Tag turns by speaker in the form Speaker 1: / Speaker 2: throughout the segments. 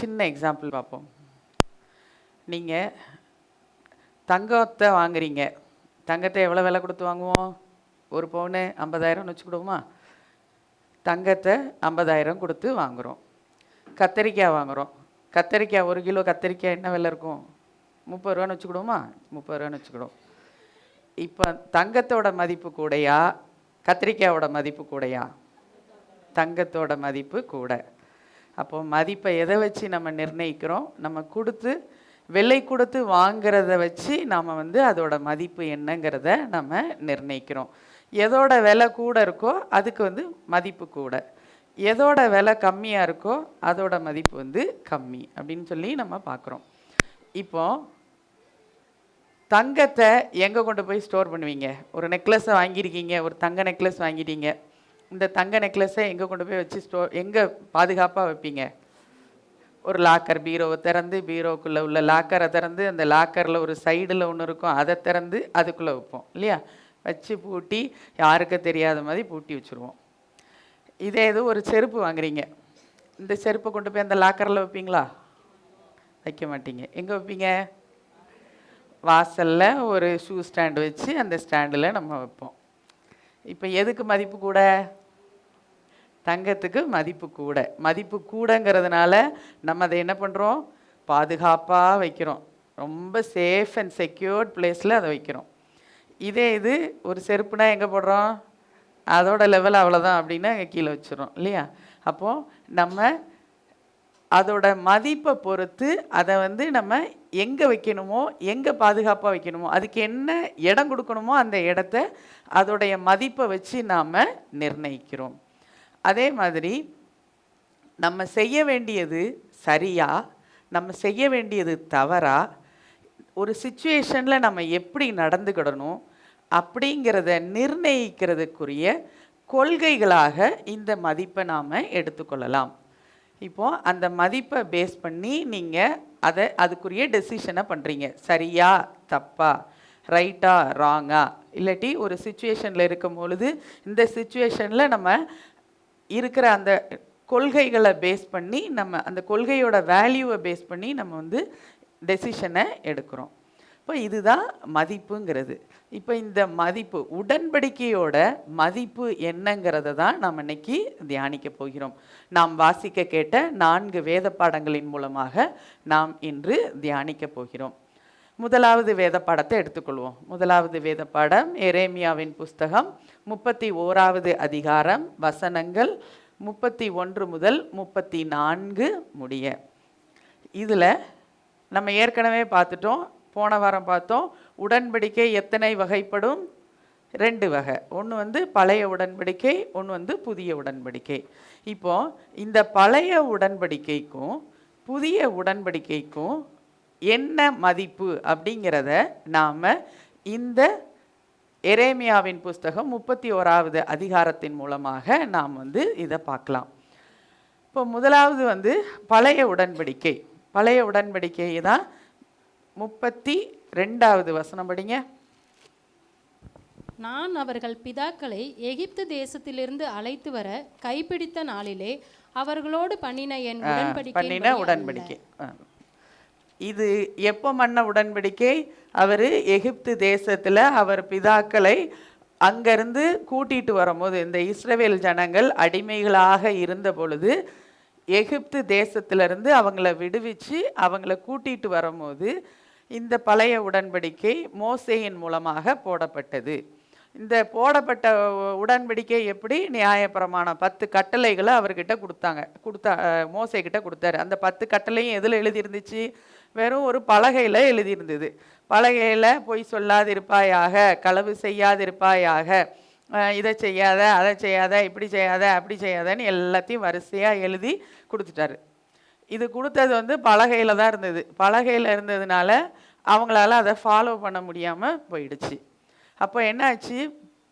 Speaker 1: சின்ன எக்ஸாம்பிள் பார்ப்போம். நீங்கள் தங்கத்தை வாங்குறீங்க. தங்கத்தை எவ்வளோ விலை கொடுத்து வாங்குவோம்? ஒரு பவுனு 50,000 வச்சுக்கிடுவோமா? தங்கத்தை 50,000 கொடுத்து வாங்குகிறோம். கத்தரிக்காய் வாங்குகிறோம். கத்தரிக்காய் 1 கிலோ கத்தரிக்காய் என்ன விலை இருக்கும்? 30 ரூபான்னு வச்சுக்கிடுவோமா? 30 ரூபான்னு வச்சுக்கிடுவோம். இப்போ தங்கத்தோட மதிப்பு கூடையா கத்திரிக்காயோட மதிப்பு கூடையா? தங்கத்தோட மதிப்பு கூட. அப்போ மதிப்பை எதை வச்சு நம்ம நிர்ணயிக்கிறோம்? நம்ம கொடுத்து விலை கொடுத்து வாங்கிறத வச்சு நாம் அதோட மதிப்பு என்னங்கிறத நம்ம நிர்ணயிக்கிறோம். எதோட விலை கூட இருக்கோ அதுக்கு மதிப்பு கூட, எதோட விலை கம்மியாக இருக்கோ அதோட மதிப்பு கம்மி அப்படின்னு சொல்லி நம்ம பார்க்குறோம். இப்போ தங்கத்தை எங்கே கொண்டு போய் ஸ்டோர் பண்ணுவீங்க? ஒரு நெக்லஸை வாங்கியிருக்கீங்க, ஒரு தங்க நெக்லஸ் வாங்கிட்டீங்க. இந்த தங்க நெக்லஸை எங்கே கொண்டு போய் வச்சு எங்கே பாதுகாப்பாக வைப்பீங்க? ஒரு லாக்கர், பீரோவை திறந்து பீரோக்குள்ளே உள்ள லாக்கரை திறந்து அந்த லாக்கரில் ஒரு சைடில் ஒன்று இருக்கும், அதை திறந்து அதுக்குள்ளே வைப்போம் இல்லையா? வச்சு பூட்டி யாருக்கு தெரியாத மாதிரி பூட்டி வச்சுருவோம். இதே இது ஒரு செருப்பு வாங்குறீங்க. இந்த செருப்பை கொண்டு போய் அந்த லாக்கரில் வைப்பீங்களா? வைக்க மாட்டீங்க. எங்கே வைப்பீங்க? வாசலில் ஒரு ஷூ ஸ்டாண்டு வச்சு அந்த ஸ்டாண்டில் நம்ம வைப்போம். இப்போ எதுக்கு மதிப்பு கூட? தங்கத்துக்கு மதிப்பு கூட. மதிப்பு கூடங்கிறதுனால நம்ம அதை என்ன பண்ணுறோம்? பாதுகாப்பாக வைக்கிறோம். ரொம்ப சேஃப் அண்ட் செக்யூர்ட் பிளேஸில் அதை வைக்கிறோம். இதே இது ஒரு செருப்புனா எங்கே போடுறோம்? அதோட லெவல் அவ்வளோதான் அப்படின்னா கீழே வச்சிடறோம் இல்லையா? அப்போது நம்ம அதோட மதிப்பை பொறுத்து அதை நம்ம எங்கே வைக்கணுமோ, எங்கே பாதுகாப்பாக வைக்கணுமோ, அதுக்கு என்ன இடம் கொடுக்கணுமோ அந்த இடத்த அதோடைய மதிப்பை வச்சு நாம் நிர்ணயிக்கிறோம். அதே மாதிரி நம்ம செய்ய வேண்டியது சரியா, நம்ம செய்ய வேண்டியது தவறா, ஒரு சிச்சுவேஷனில் நம்ம எப்படி நடந்துக்கிடணும் அப்படிங்கிறத நிர்ணயிக்கிறதுக்குரிய கொள்கைகளாக இந்த மதிப்பை நாம் எடுத்துக்கொள்ளலாம். இப்போது அந்த மதிப்பை பேஸ் பண்ணி நீங்கள் அதுக்குரிய டெசிஷனை பண்ணுறீங்க. சரியா தப்பா, ரைட்டா ராங்கா, இல்லாட்டி ஒரு சிச்சுவேஷனில் இருக்கும் பொழுது இந்த சிச்சுவேஷனில் நம்ம இருக்கிற அந்த கொள்கைகளை பேஸ் பண்ணி நம்ம அந்த கொள்கையோட வேல்யூவை பேஸ் பண்ணி நம்ம டெசிஷனை எடுக்கிறோம். இப்போ இதுதான் மதிப்புங்கிறது. இப்போ இந்த மதிப்பு, உடன்படிக்கையோட மதிப்பு என்னங்கிறத தான் நாம் இன்னைக்கு தியானிக்க போகிறோம். நாம் வாசிக்க கேட்ட 4 வேத பாடங்களின் மூலமாக நாம் இன்று தியானிக்க போகிறோம். முதலாவது வேத பாடத்தை எடுத்துக்கொள்வோம். முதலாவது வேத பாடம் எரேமியாவின் புஸ்தகம் 31வது அதிகாரம், வசனங்கள் 31 முதல் 34 முடிய. இதில் நம்ம ஏற்கனவே பார்த்துட்டோம், போன வாரம் பார்த்தோம். உடன்படிக்கை எத்தனை வகைப்படும்? 2 வகை. ஒன்று பழைய உடன்படிக்கை, ஒன்று புதிய உடன்படிக்கை. இப்போ இந்த பழைய உடன்படிக்கைக்கும் புதிய உடன்படிக்கைக்கும் என்ன மதிப்பு அப்படிங்கிறத நாம் இந்த எரேமியாவின் புஸ்தகம் 31வது அதிகாரத்தின் மூலமாக நாம் இதை பார்க்கலாம். இப்போ முதலாவது பழைய உடன்படிக்கை. பழைய உடன்படிக்கை தான் 32வது வசனம் படிங்க.
Speaker 2: நான் அவர்கள் பிதாக்களை எகிப்து தேசத்திலிருந்து அழைத்து வர கைப்பிடித்த நாளிலே அவர்களோடு பண்ணின என்
Speaker 1: உடன்படிக்கை. இது எப்போ பண்ண உடன்படிக்கை? அவர் எகிப்து தேசத்தில் அவர் பிதாக்களை அங்கேருந்து கூட்டிகிட்டு வரும்போது, இந்த இஸ்ரவேல் ஜனங்கள் அடிமைகளாக இருந்த பொழுது எகிப்து தேசத்திலிருந்து அவங்கள விடுவிச்சு அவங்கள கூட்டிகிட்டு வரும்போது இந்த பழைய உடன்படிக்கை மோசேயின் மூலமாக போடப்பட்டது. இந்த போடப்பட்ட உடன்படிக்கை எப்படி? நியாயப்பிரமாணம் 10 கட்டளைகளை அவர்கிட்ட மோசே கிட்ட கொடுத்தாரு. அந்த 10 கட்டளையும் எதில் எழுதியிருந்துச்சு? வெறும் ஒரு பலகையில் எழுதியிருந்தது. பலகையில் பொய் சொல்லாதிருப்பாயாக, களவு செய்யாதிருப்பாயாக, இதை செய்யாத, அதை செய்யாத, இப்படி செய்யாத, அப்படி செய்யாதன்னு எல்லாத்தையும் வரிசையாக எழுதி கொடுத்துட்டாரு. இது கொடுத்தது பலகையில் தான் இருந்தது. பலகையில் இருந்ததுனால அவங்களால அதை ஃபாலோ பண்ண முடியாமல் போயிடுச்சு. அப்போ என்னாச்சு?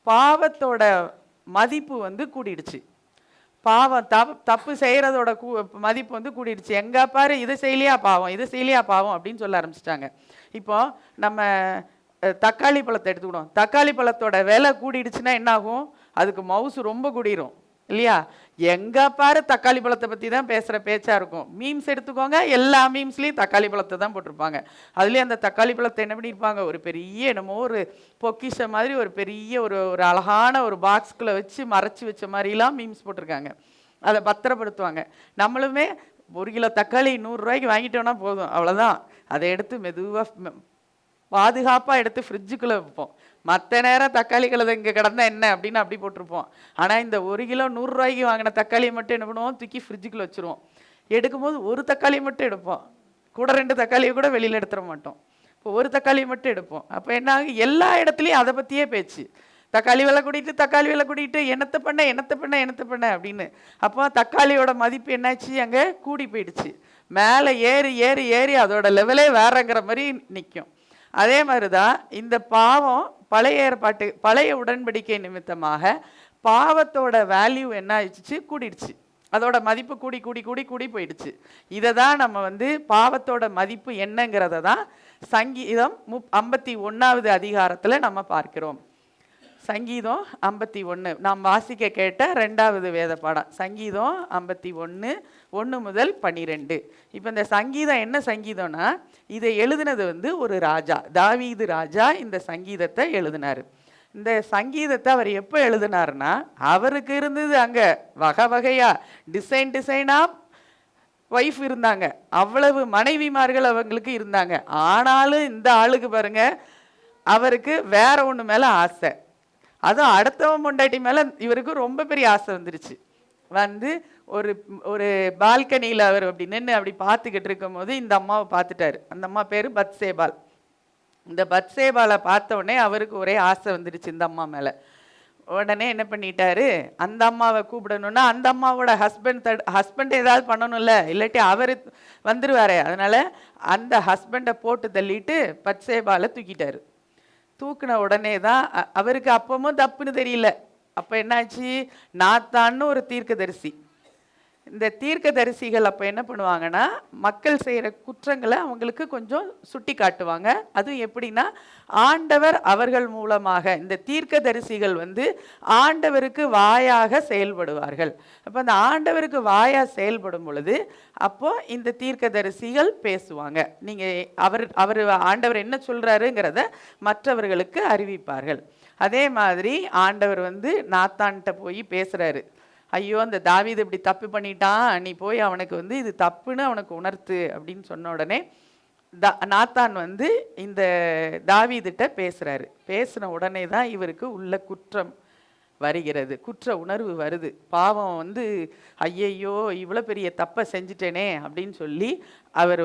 Speaker 1: பாவத்தோட மதிப்பு கூடிடுச்சு. பாவம் தப்பு செய்கிறதோட மதிப்பு கூடிடுச்சு. எங்கே பாரு இதை செய்யலையா பாவம், இதை செய்யலையா பாவம் அப்படின்னு சொல்ல ஆரம்பிச்சிட்டாங்க. இப்போ நம்ம தக்காளி பழத்தை எடுத்துக்கிடும். தக்காளி பழத்தோட விலை கூடிடுச்சுன்னா என்னாகும்? அதுக்கு மவுசு ரொம்ப கூடிரும் இல்லையா? எங்க பாரு தக்காளி பழத்தை பத்தி தான் பேசுற பேச்சா இருக்கும். மீம்ஸ் எடுத்துக்கோங்க, எல்லா மீம்ஸ்லயும் தக்காளி பழத்தை தான் போட்டிருப்பாங்க. அதுலயும் அந்த தக்காளி பழத்தை என்ன பண்ணியிருப்பாங்க, ஒரு பெரிய என்னமோ ஒரு பொக்கிஷம் மாதிரி ஒரு பெரிய ஒரு ஒரு அழகான ஒரு பாக்ஸ்குள்ள வச்சு மறைச்சு வச்ச மாதிரிலாம் மீம்ஸ் போட்டிருக்காங்க. அதை பத்திரப்படுத்துவாங்க. நம்மளுமே 1 கிலோ தக்காளி 100 ரூபாய்க்கு வாங்கிட்டோம்னா போதும், அவ்வளோதான். அதை எடுத்து மெதுவாக பாதுகாப்பாக எடுத்து ஃப்ரிட்ஜுக்குள்ளே வைப்போம். மற்ற நேரம் தக்காளி கழுதை இங்கே கிடந்தா என்ன அப்படின்னு அப்படி போட்டிருப்போம். ஆனால் இந்த 1 கிலோ 100 ரூபாய்க்கு வாங்கின தக்காளியை மட்டும் என்ன பண்ணுவோம், தூக்கி ஃப்ரிட்ஜுக்குள்ளே வச்சுருவோம். எடுக்கும்போது ஒரு தக்காளி மட்டும் எடுப்போம், கூட 2 தக்காளியை கூட வெளியில் எடுத்துட மாட்டோம். இப்போ ஒரு தக்காளி மட்டும் எடுப்போம். அப்போ என்ன ஆகும், எல்லா இடத்துலையும் அதை பற்றியே பேச்சு. தக்காளி விலை கூட்டிட்டு, தக்காளி விலை கூட்டிட்டு, என்னத்தை பண்ண அப்படின்னு. அப்போ தக்காளியோட மதிப்பு என்னாச்சு, அங்கே கூடி போயிடுச்சு. மேலே ஏறி ஏறி ஏறி அதோட லெவலே வேறங்கிற மாதிரி நிற்கும். அதே மாதிரி தான் இந்த பாவம் பழைய உடன்படிக்கை நிமித்தமாக பாவத்தோட வேல்யூ என்ன ஆயிடுச்சு, கூடிடுச்சு. அதோட மதிப்பு கூடி கூடி கூடி கூடி போயிடுச்சு. இதை தான் நம்ம பாவத்தோட மதிப்பு என்னங்கிறத தான் சங்கீதம் 51வது அதிகாரத்தில் நம்ம பார்க்கிறோம். சங்கீதம் 51 நாம் வாசிக்க கேட்ட 2வது வேத பாடம். சங்கீதம் 51 1 முதல் 12. இப்போ இந்த சங்கீதம் என்ன சங்கீதம்னா, இதை எழுதினது ஒரு ராஜா, தாவீது ராஜா இந்த சங்கீதத்தை எழுதினார். இந்த சங்கீதத்தை அவர் எப்போ எழுதினார்னா, அவருக்கு இருந்தது அங்கே வகை வகையாக டிசைனாக ஒய்ஃப் இருந்தாங்க, அவ்வளவு மனைவிமார்கள் அவங்களுக்கு இருந்தாங்க. ஆனாலும் இந்த ஆளுக்கு பாருங்க, அவருக்கு வேற ஒன்று மேலே ஆசை. அதுவும் அடுத்தவன் பொண்டாட்டி மேலே இவருக்கு ரொம்ப பெரிய ஆசை வந்துருச்சு. ஒரு ஒரு பால்கனியில் அவர் அப்படி நின்று அப்படி பார்த்துக்கிட்டு இருக்கும் போது இந்த அம்மாவை பார்த்துட்டாரு. அந்த அம்மா பேர் பத்சேபால். இந்த பத்சேபாலை பார்த்த உடனே அவருக்கு ஒரே ஆசை வந்துடுச்சு இந்த அம்மா மேலே. உடனே என்ன பண்ணிட்டாரு, அந்த அம்மாவை கூப்பிடணும்னா அந்த அம்மாவோட ஹஸ்பண்ட் ஏதாவது பண்ணணும்ல, இல்லாட்டி அவர் வந்துருவாரு. அதனால அந்த ஹஸ்பண்டை போட்டு தள்ளிட்டு பத்சேபாலை தூக்கிட்டாரு. தூக்கின உடனே தான் அவருக்கு அப்பவும் தப்புன்னு தெரியல. அப்போ என்னாச்சு, நாத்தான்னு ஒரு தீர்க்கதரிசி. இந்த தீர்க்கதரிசிகள் அப்போ என்ன பண்ணுவாங்கன்னா, மக்கள் செய்கிற குற்றங்களை அவங்களுக்கு கொஞ்சம் சுட்டி காட்டுவாங்க. அதுவும் எப்படின்னா, ஆண்டவர் அவர்கள் மூலமாக இந்த தீர்க்கதரிசிகள் ஆண்டவருக்கு வாயாக செயல்படுவார்கள். அப்போ அந்த ஆண்டவருக்கு வாயாக செயல்படும் பொழுது அப்போ இந்த தீர்க்கதரிசிகள் பேசுவாங்க. நீங்கள் அவர் ஆண்டவர் என்ன சொல்கிறாருங்கிறத மற்றவர்களுக்கு அறிவிப்பார்கள். அதே மாதிரி ஆண்டவர் நாத்தான்கிட்ட போய் பேசுகிறாரு. ஐயோ, அந்த தாவீது இப்படி தப்பு பண்ணிட்டான், நீ போய் அவனுக்கு இது தப்புன்னு அவனுக்கு உணர்த்து அப்படின்னு சொன்ன உடனே நாத்தான் இந்த தாவீதுகிட்ட பேசுகிறாரு. பேசின உடனே தான் இவருக்கு உள்ள குற்றம் வருகிறது, குற்ற உணர்வு வருது. பாவம் ஐயையோ இவ்வளோ பெரிய தப்பை செஞ்சிட்டேனே அப்படின்னு சொல்லி அவர்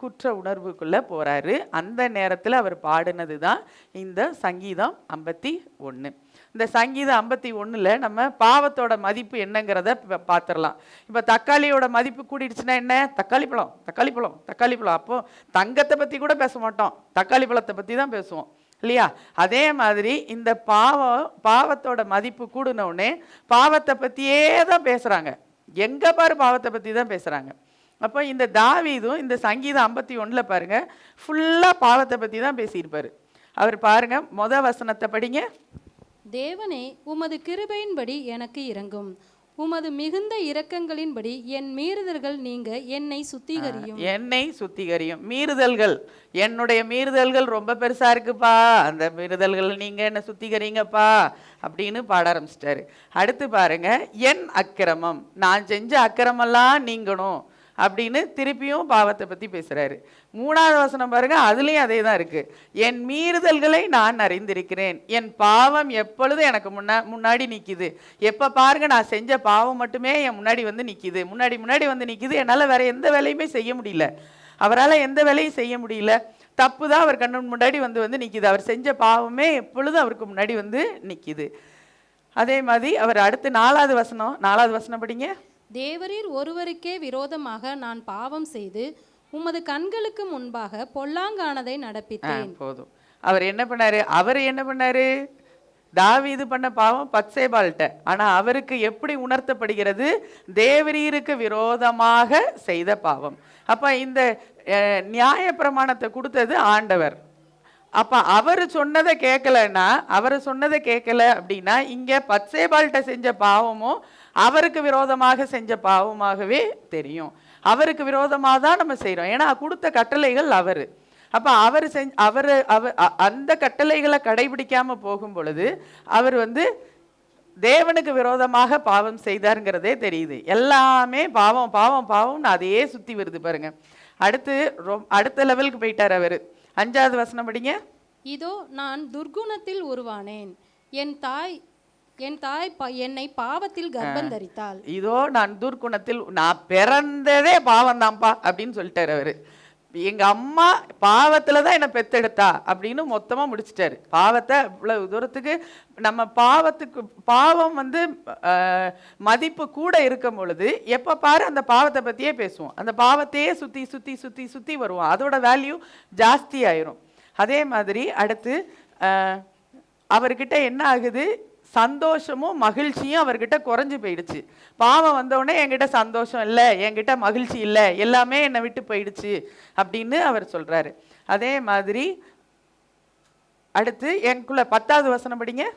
Speaker 1: குற்ற உணர்வுக்குள்ளே போகிறாரு. அந்த நேரத்தில் அவர் பாடினது தான் இந்த சங்கீதம் 51. இந்த சங்கீதம் 51ல் நம்ம பாவத்தோட மதிப்பு என்னங்கிறத பார்த்துடலாம். இப்போ தக்காளியோட மதிப்பு கூடிடுச்சுன்னா என்ன, தக்காளி பழம். அப்போ தங்கத்தை பற்றி கூட பேச மாட்டோம், தக்காளி பழத்தை பற்றி தான் பேசுவோம் இல்லையா? அதே மாதிரி இந்த பாவத்தோட மதிப்பு கூடினவுடனே பாவத்தை பற்றியே தான் பேசுகிறாங்க. எங்கே பாரு பாவத்தை பற்றி தான் பேசுகிறாங்க. அப்போ இந்த தாவீதும் இந்த சங்கீதம் 51ல் பாருங்க, ஃபுல்லாக பாவத்தை பற்றி தான் பேசியிருப்பார். அவர் பாருங்க, வசனத்தை படிங்க.
Speaker 2: தேவனே, உமது கிருபையின்படி எனக்கு இரங்கும், உமது மிகுந்த இரக்கங்களின்படி என் மீறுதல்கள் நீங்க என்னை சுத்திகரியும். மீறுதல்கள், என்னுடைய மீறுதல்கள் ரொம்ப பெருசா இருக்குப்பா, அந்த மீறுதல்கள் நீங்க என்ன சுத்திகரிங்கப்பா அப்படின்னு பாட ஆரம்பிச்சிட்டாரு. அடுத்து பாருங்க, என் அக்கிரமம், நான் செஞ்ச அக்கிரமெல்லாம் நீங்கணும் அப்படின்னு திருப்பியும் பாவத்தை பற்றி பேசுகிறாரு. 3வது வசனம் பாருங்க, அதுலேயும் அதே தான் இருக்குது. என் மீறுதல்களை நான் அறிந்திருக்கிறேன், என் பாவம் எப்பொழுதும் எனக்கு முன்னாடி நிற்கிது. எப்போ பாருங்க நான் செஞ்ச பாவம் மட்டுமே என் முன்னாடி நிற்கிது, முன்னாடி நிற்கிது. என்னால் வேற எந்த வேலையுமே செய்ய முடியல, அவரால் எந்த வேலையும் செய்ய முடியல. தப்பு தான் அவர் கண்ணு முன்னாடி நிற்கிது. அவர் செஞ்ச பாவமே எப்பொழுதும் அவருக்கு முன்னாடி நிற்கிது. அதே மாதிரி அவர் அடுத்து 4வது வசனம் படிங்க. தேவரீர் ஒருவருக்கே விரோதமாக நான் பாவம் செய்து உமது கண்களுக்கு முன்பாக பொல்லாங்கானதை நடப்பித்தேன்.
Speaker 1: போதும். அவர் என்ன பண்ணாரு, தாவீது பண்ண பாவம் பத்சேபால்ட்ட. ஆனா அவருக்கு எப்படி உணர்த்தப்படுகிறது, தேவரீருக்கு விரோதமாக செய்த பாவம். அப்ப இந்த நியாய பிரமாணத்தை கொடுத்தது ஆண்டவர். அப்ப அவர் சொன்னதை கேட்கல அப்படின்னா, இங்க பத்சேபால்ட்ட செஞ்ச பாவமும் அவருக்கு விரோதமாக செஞ்ச பாவமாகவே தெரியும். அவருக்கு விரோதமாக தான் நம்ம செய்கிறோம். ஏன்னா கொடுத்த கட்டளைகள் அவர். அப்போ அவர் அந்த கட்டளைகளை கடைபிடிக்காம போகும் பொழுது அவர் வந்து தேவனுக்கு விரோதமாக பாவம் செய்தாருங்கிறதே தெரியுது. எல்லாமே பாவம் பாவம் பாவம்னு அதையே சுற்றி வருது பாருங்க. அடுத்த லெவலுக்கு போயிட்டார் அவர். 5வது வசனம் படிங்க.
Speaker 2: இதோ நான் துர்குணத்தில் உருவானேன், என் தாய் என்னை பாவத்தில் கர்ப்பம் தரித்தாள்.
Speaker 1: இதோ நான் துர்குணத்தில், நான் பிறந்ததே பாவம் தான்ப்பா அப்படின்னு சொல்லிட்டாரு அவரு. எங்க அம்மா பாவத்துல தான் என்னை பெத்தெடுத்தா அப்படின்னு மொத்தமா முடிச்சிட்டாரு. பாவத்தை இவ்வளவு தூரத்துக்கு நம்ம பாவம் வந்து மதிப்பு கூட இருக்கும் பொழுது எப்ப பாரு அந்த பாவத்தை பத்தியே பேசுவோம். அந்த பாவத்தையே சுத்தி சுத்தி சுத்தி சுத்தி வருவோம். அதோட வேல்யூ ஜாஸ்தி ஆயிரும். அதே மாதிரி அடுத்து அவர்கிட்ட என்ன ஆகுது, சந்தோஷமும் மகிழ்ச்சியும் அவர்கிட்ட குறைஞ்சு போயிடுச்சு. பாவம் வந்தோடனே என்கிட்ட சந்தோஷம் இல்லை, என்கிட்ட மகிழ்ச்சி இல்லை, எல்லாமே என்னை விட்டு போயிடுச்சு அப்படின்னு அவர் சொல்றாரு. அதே மாதிரி அடுத்து எனக்குள்ள 10வது வசனம் படிங்க.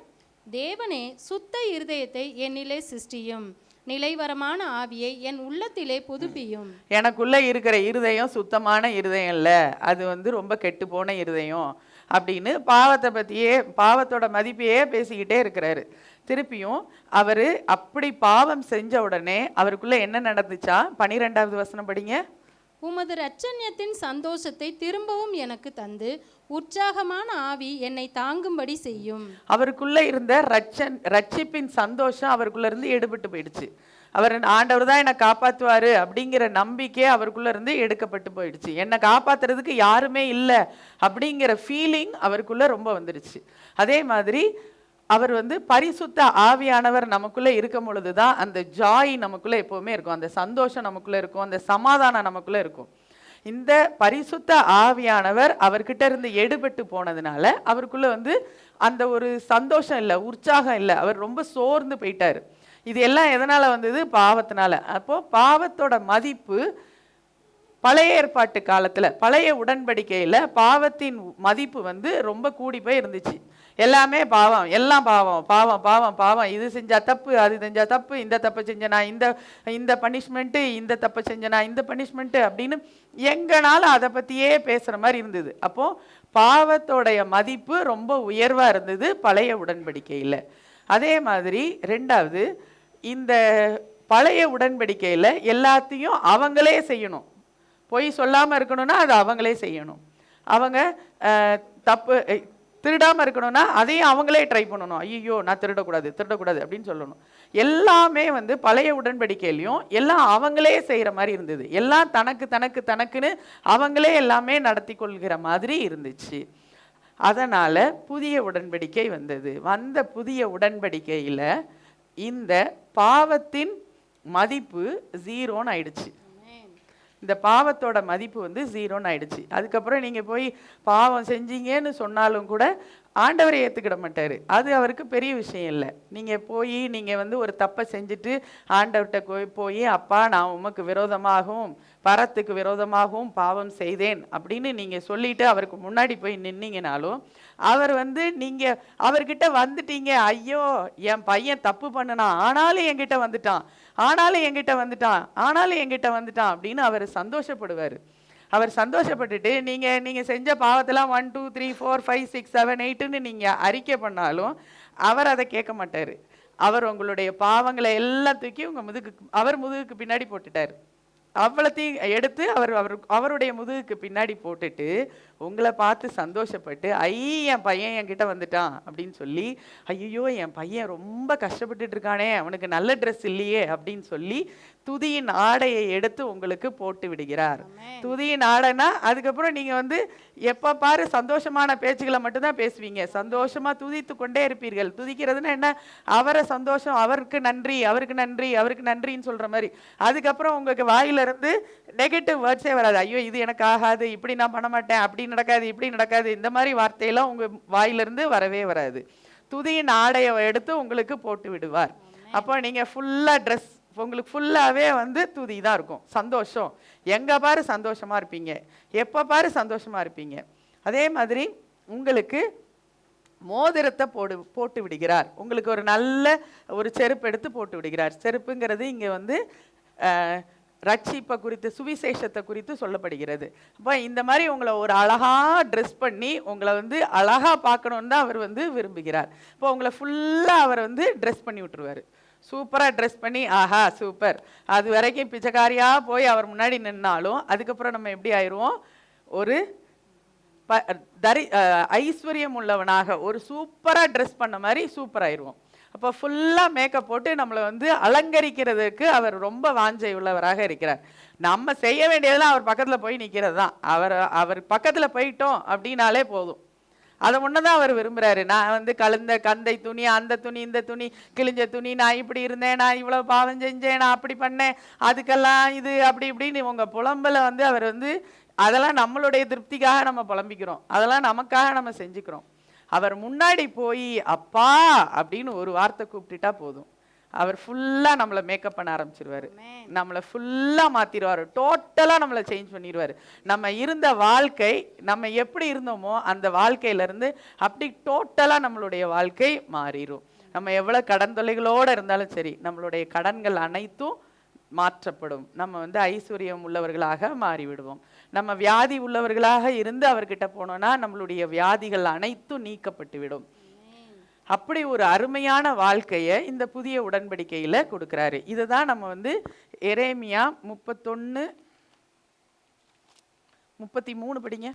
Speaker 2: தேவனே சுத்த இருதயத்தை என்னிலே சிருஷ்டியும், நிலைவரமான ஆவியை என் உள்ளத்திலே புதுப்பியும்.
Speaker 1: எனக்குள்ள இருக்கிற இருதயம் சுத்தமான இருதயம் இல்லை, அது வந்து ரொம்ப கெட்டு போன இருதயம் அப்படின்னு பாவத்தை பற்றியே, பாவத்தோட மதிப்பையே பேசிக்கிட்டே இருக்கிறாரு. திருப்பியும் அவர் அப்படி பாவம் செஞ்ச உடனே அவருக்குள்ள என்ன நடந்துச்சா? 12வது வசனம் படிங்க.
Speaker 2: உமது இரட்சண்யத்தின் சந்தோஷத்தை திரும்பவும் எனக்கு தந்து உற்சாகமான ஆவி என்னை தாங்கும்படி செய்யும்.
Speaker 1: அவருக்குள்ள இருந்த ரட்சிப்பின் சந்தோஷம் அவருக்குள்ள இருந்து எடுபட்டு போயிடுச்சு. அவர் ஆண்டவர் தான் என்னை காப்பாற்றுவாரு அப்படிங்கிற நம்பிக்கை அவருக்குள்ள இருந்து எடுக்கப்பட்டு போயிடுச்சு. என்னை காப்பாத்துறதுக்கு யாருமே இல்லை அப்படிங்கிற ஃபீலிங் அவருக்குள்ள ரொம்ப வந்துடுச்சு. அதே மாதிரி அவர் வந்து பரிசுத்த ஆவியானவர் நமக்குள்ள இருக்கும் பொழுதுதான் அந்த ஜாய் நமக்குள்ள எப்பவுமே இருக்கும், அந்த சந்தோஷம் நமக்குள்ள இருக்கும், அந்த சமாதானம் நமக்குள்ள இருக்கும். இந்த பரிசுத்த ஆவியானவர் அவர்கிட்ட இருந்து எடுபட்டு போனதுனால அவருக்குள்ள வந்து அந்த ஒரு சந்தோஷம் இல்லை, உற்சாகம் இல்லை, அவர் ரொம்ப சோர்ந்து போயிட்டாரு. இது எல்லாம் எதனால வந்தது? பாவத்தினால. அப்போ பாவத்தோட மதிப்பு பழைய ஏற்பாட்டு காலத்துல, பழைய உடன்படிக்கையில பாவத்தின் மதிப்பு வந்து ரொம்ப கூடி போய் இருந்துச்சு. எல்லாமே பாவம், எல்லாம் பாவம் பாவம் பாவம் பாவம், இது செஞ்சா தப்பு, அது செஞ்சா தப்பு, இந்த தப்பை செஞ்சனா இந்த பனிஷ்மெண்ட்டு, இந்த தப்பை செஞ்சனா இந்த பனிஷ்மெண்ட்டு அப்படின்னு எங்கனாலும் அதை பத்தியே பேசுற மாதிரி இருந்தது. அப்போ பாவத்தோடைய மதிப்பு ரொம்ப உயர்வா இருந்தது பழைய உடன்படிக்கையில. அதே மாதிரி 2வது, இந்த பழைய உடன்படிக்கையில எல்லாத்தையும் அவங்களே செய்யணும். பொய் சொல்லாமல் இருக்கணும்னா அது அவங்களே செய்யணும். அவங்க தப்பு திருடாமல் இருக்கணும்னா அதையும் அவங்களே ட்ரை பண்ணணும். ஐயோ நான் திருடக்கூடாது அப்படின்னு சொல்லணும். எல்லாமே வந்து பழைய உடன்படிக்கையிலையும் எல்லாம் அவங்களே செய்கிற மாதிரி இருந்தது. எல்லாம் தனக்குன்னு அவங்களே எல்லாமே நடத்தி கொள்கிற மாதிரி இருந்துச்சு. அதனால புதிய உடன்படிக்கை வந்தது. வந்த புதிய உடன்படிக்கையில் இந்த பாவத்தின் மதிப்பு 0ன்னு ஆயிடுச்சு. இந்த பாவத்தோட மதிப்பு வந்து 0ன்னு ஆயிடுச்சு. அதுக்கப்புறம் நீங்கள் போய் பாவம் செஞ்சீங்கன்னு சொன்னாலும் கூட ஆண்டவரை ஏற்றுக்கிட மாட்டார். அது அவருக்கு பெரிய விஷயம் இல்லை. நீங்கள் வந்து ஒரு தப்பை செஞ்சுட்டு ஆண்டவர்கிட்ட போய் அப்பா நான் உமக்கு விரோதமாகவும் பரத்துக்கு விரோதமாகவும் பாவம் செய்தேன் அப்படின்னு நீங்கள் சொல்லிட்டு அவருக்கு முன்னாடி போய் நின்னீங்கனாலும் அவர் வந்து நீங்கள் அவர்கிட்ட வந்துட்டீங்க, ஐயோ என் பையன் தப்பு பண்ணினான் ஆனாலும் என்கிட்ட வந்துட்டான் அப்படின்னு அவர் சந்தோஷப்படுவார். அவர் சந்தோஷப்பட்டுட்டு நீங்கள் செஞ்ச பாவத்தெல்லாம் 1 2 3 4 5 6 7 8ன்னு நீங்கள் அறிக்கை பண்ணாலும் அவர் அதை கேட்க மாட்டார். அவர் உங்களுடைய பாவங்களை எல்லாம் தூக்கி அவர் முதுகுக்கு பின்னாடி போட்டுட்டார். அவ்வளோத்தையும் எடுத்து அவருடைய முதுகுக்கு பின்னாடி போட்டுட்டு உங்களை பார்த்து சந்தோஷப்பட்டு என் பையன் என்கிட்ட வந்துட்டான் அப்படின்னு சொல்லி, ஐயோ என் பையன் ரொம்ப கஷ்டப்பட்டுட்டு இருக்கானே, அவனுக்கு நல்ல ட்ரெஸ் இல்லையே அப்படின்னு சொல்லி துதியின் ஆடையை எடுத்து உங்களுக்கு போட்டு விடுகிறார். துதியின் ஆடைனா அதுக்கப்புறம் நீங்கள் வந்து எப்போ பாரு சந்தோஷமான பேச்சுகளை மட்டும்தான் பேசுவீங்க, சந்தோஷமாக துதித்து கொண்டே இருப்பீர்கள். துதிக்கிறதுனா என்ன? அவரை சந்தோஷம், அவருக்கு நன்றின்னு சொல்கிற மாதிரி. அதுக்கப்புறம் உங்களுக்கு வாயிலிருந்து நெகட்டிவ் வேர்ட்ஸே வராது. ஐயோ இது எனக்கு ஆகாது, இப்படி நான் பண்ண மாட்டேன், அப்படி நடக்காது, இப்படி நடக்காது, இந்த மாதிரி வார்த்தையெல்லாம் உங்கள் வாயிலிருந்து வரவே வராது. துதியின் ஆடையை எடுத்து உங்களுக்கு போட்டு விடுவார். அப்போ நீங்கள் ஃபுல்லாக உங்களுக்கு ஃபுல்லாகவே வந்து துதி தான் இருக்கும், சந்தோஷம். எங்கே பாரு சந்தோஷமாக இருப்பீங்க, எப்போ பாரு சந்தோஷமாக இருப்பீங்க. அதே மாதிரி உங்களுக்கு மோதிரத்தை போட்டு விடுகிறார். உங்களுக்கு ஒரு நல்ல ஒரு செருப்பு எடுத்து போட்டு விடுகிறார். செருப்புங்கிறது இங்கே வந்து ரட்சிப்பை குறித்து, சுவிசேஷத்தை குறித்து சொல்லப்படுகிறது. அப்போ இந்த மாதிரி உங்களை ஒரு அழகாக ட்ரெஸ் பண்ணி உங்களை வந்து அழகாக பார்க்கணுன்னு தான் அவர் வந்து விரும்புகிறார். இப்போ உங்களை ஃபுல்லாக அவர் வந்து ட்ரெஸ் பண்ணி விட்டுருவார். சூப்பராக ட்ரெஸ் பண்ணி ஆஹா சூப்பர், அது வரைக்கும் பிச்சைக்காரியாக போய் அவர் முன்னாடி நின்னாலும் அதுக்கப்புறம் நம்ம எப்படி ஆயிடுவோம், ஒரு ஐஸ்வர்யம் உள்ளவனாக ஒரு சூப்பராக ட்ரெஸ் பண்ண மாதிரி சூப்பர் ஆயிடுவோம். அப்போ ஃபுல்லாக மேக்கப் போட்டு நம்மளை வந்து அலங்கரிக்கிறதுக்கு அவர் ரொம்ப வாஞ்சை உள்ளவராக இருக்கிறார். நம்ம செய்ய வேண்டியதெல்லாம் அவர் பக்கத்தில் போய் நிற்கிறது தான். அவர் பக்கத்தில் போயிட்டோம் அப்படின்னாலே போதும். அதை ஒன்று தான் அவர் விரும்புகிறாரு. நான் வந்து கலந்த கந்தை துணி, அந்த துணி, இந்த துணி, கிழிஞ்ச துணி, நான் இப்படி இருந்தேன், நான் இவ்வளோ பாவம் செஞ்சேன், நான் அப்படி பண்ணேன், அதுக்கெல்லாம் இது அப்படி இப்படின்னு உங்கள் புலம்பலை வந்து அவர் வந்து அதெல்லாம் நம்மளுடைய திருப்திக்காக நம்ம புலம்பிக்கிறோம், அதெல்லாம் நமக்காக நம்ம செஞ்சுக்கிறோம். அவர் முன்னாடி போய் அப்பா அப்படின்னு ஒரு வார்த்தை கூப்பிட்டுட்டா போதும், அவர் ஃபுல்லாக நம்மளை மேக்கப் பண்ண ஆரம்பிச்சிருவார், நம்மளை ஃபுல்லாக மாற்றிடுவார், டோட்டலாக நம்மளை சேஞ்ச் பண்ணிடுவார். நம்ம இருந்த வாழ்க்கை, நம்ம எப்படி இருந்தோமோ அந்த வாழ்க்கையிலேருந்து அப்படி டோட்டலாக நம்மளுடைய வாழ்க்கை மாறிடும். நம்ம எவ்வளோ கடன் தொல்லைகளோடு இருந்தாலும் சரி, நம்மளுடைய கடன்கள் அனைத்தும் மாற்றப்படும். நம்ம வந்து ஐஸ்வர்யம் உள்ளவர்களாக மாறிவிடுவோம். நம்ம வியாதி உள்ளவர்களாக இருந்து அவர்கிட்ட போனோம்னா நம்மளுடைய வியாதிகள் அனைத்தும் நீக்கப்பட்டுவிடும். அப்படி ஒரு அருமையான வாழ்க்கையை இந்த புதிய உடன்படிக்கையில் கொடுக்குறாரு. இதை தான் நம்ம வந்து எரேமியா 31:33 படிங்க.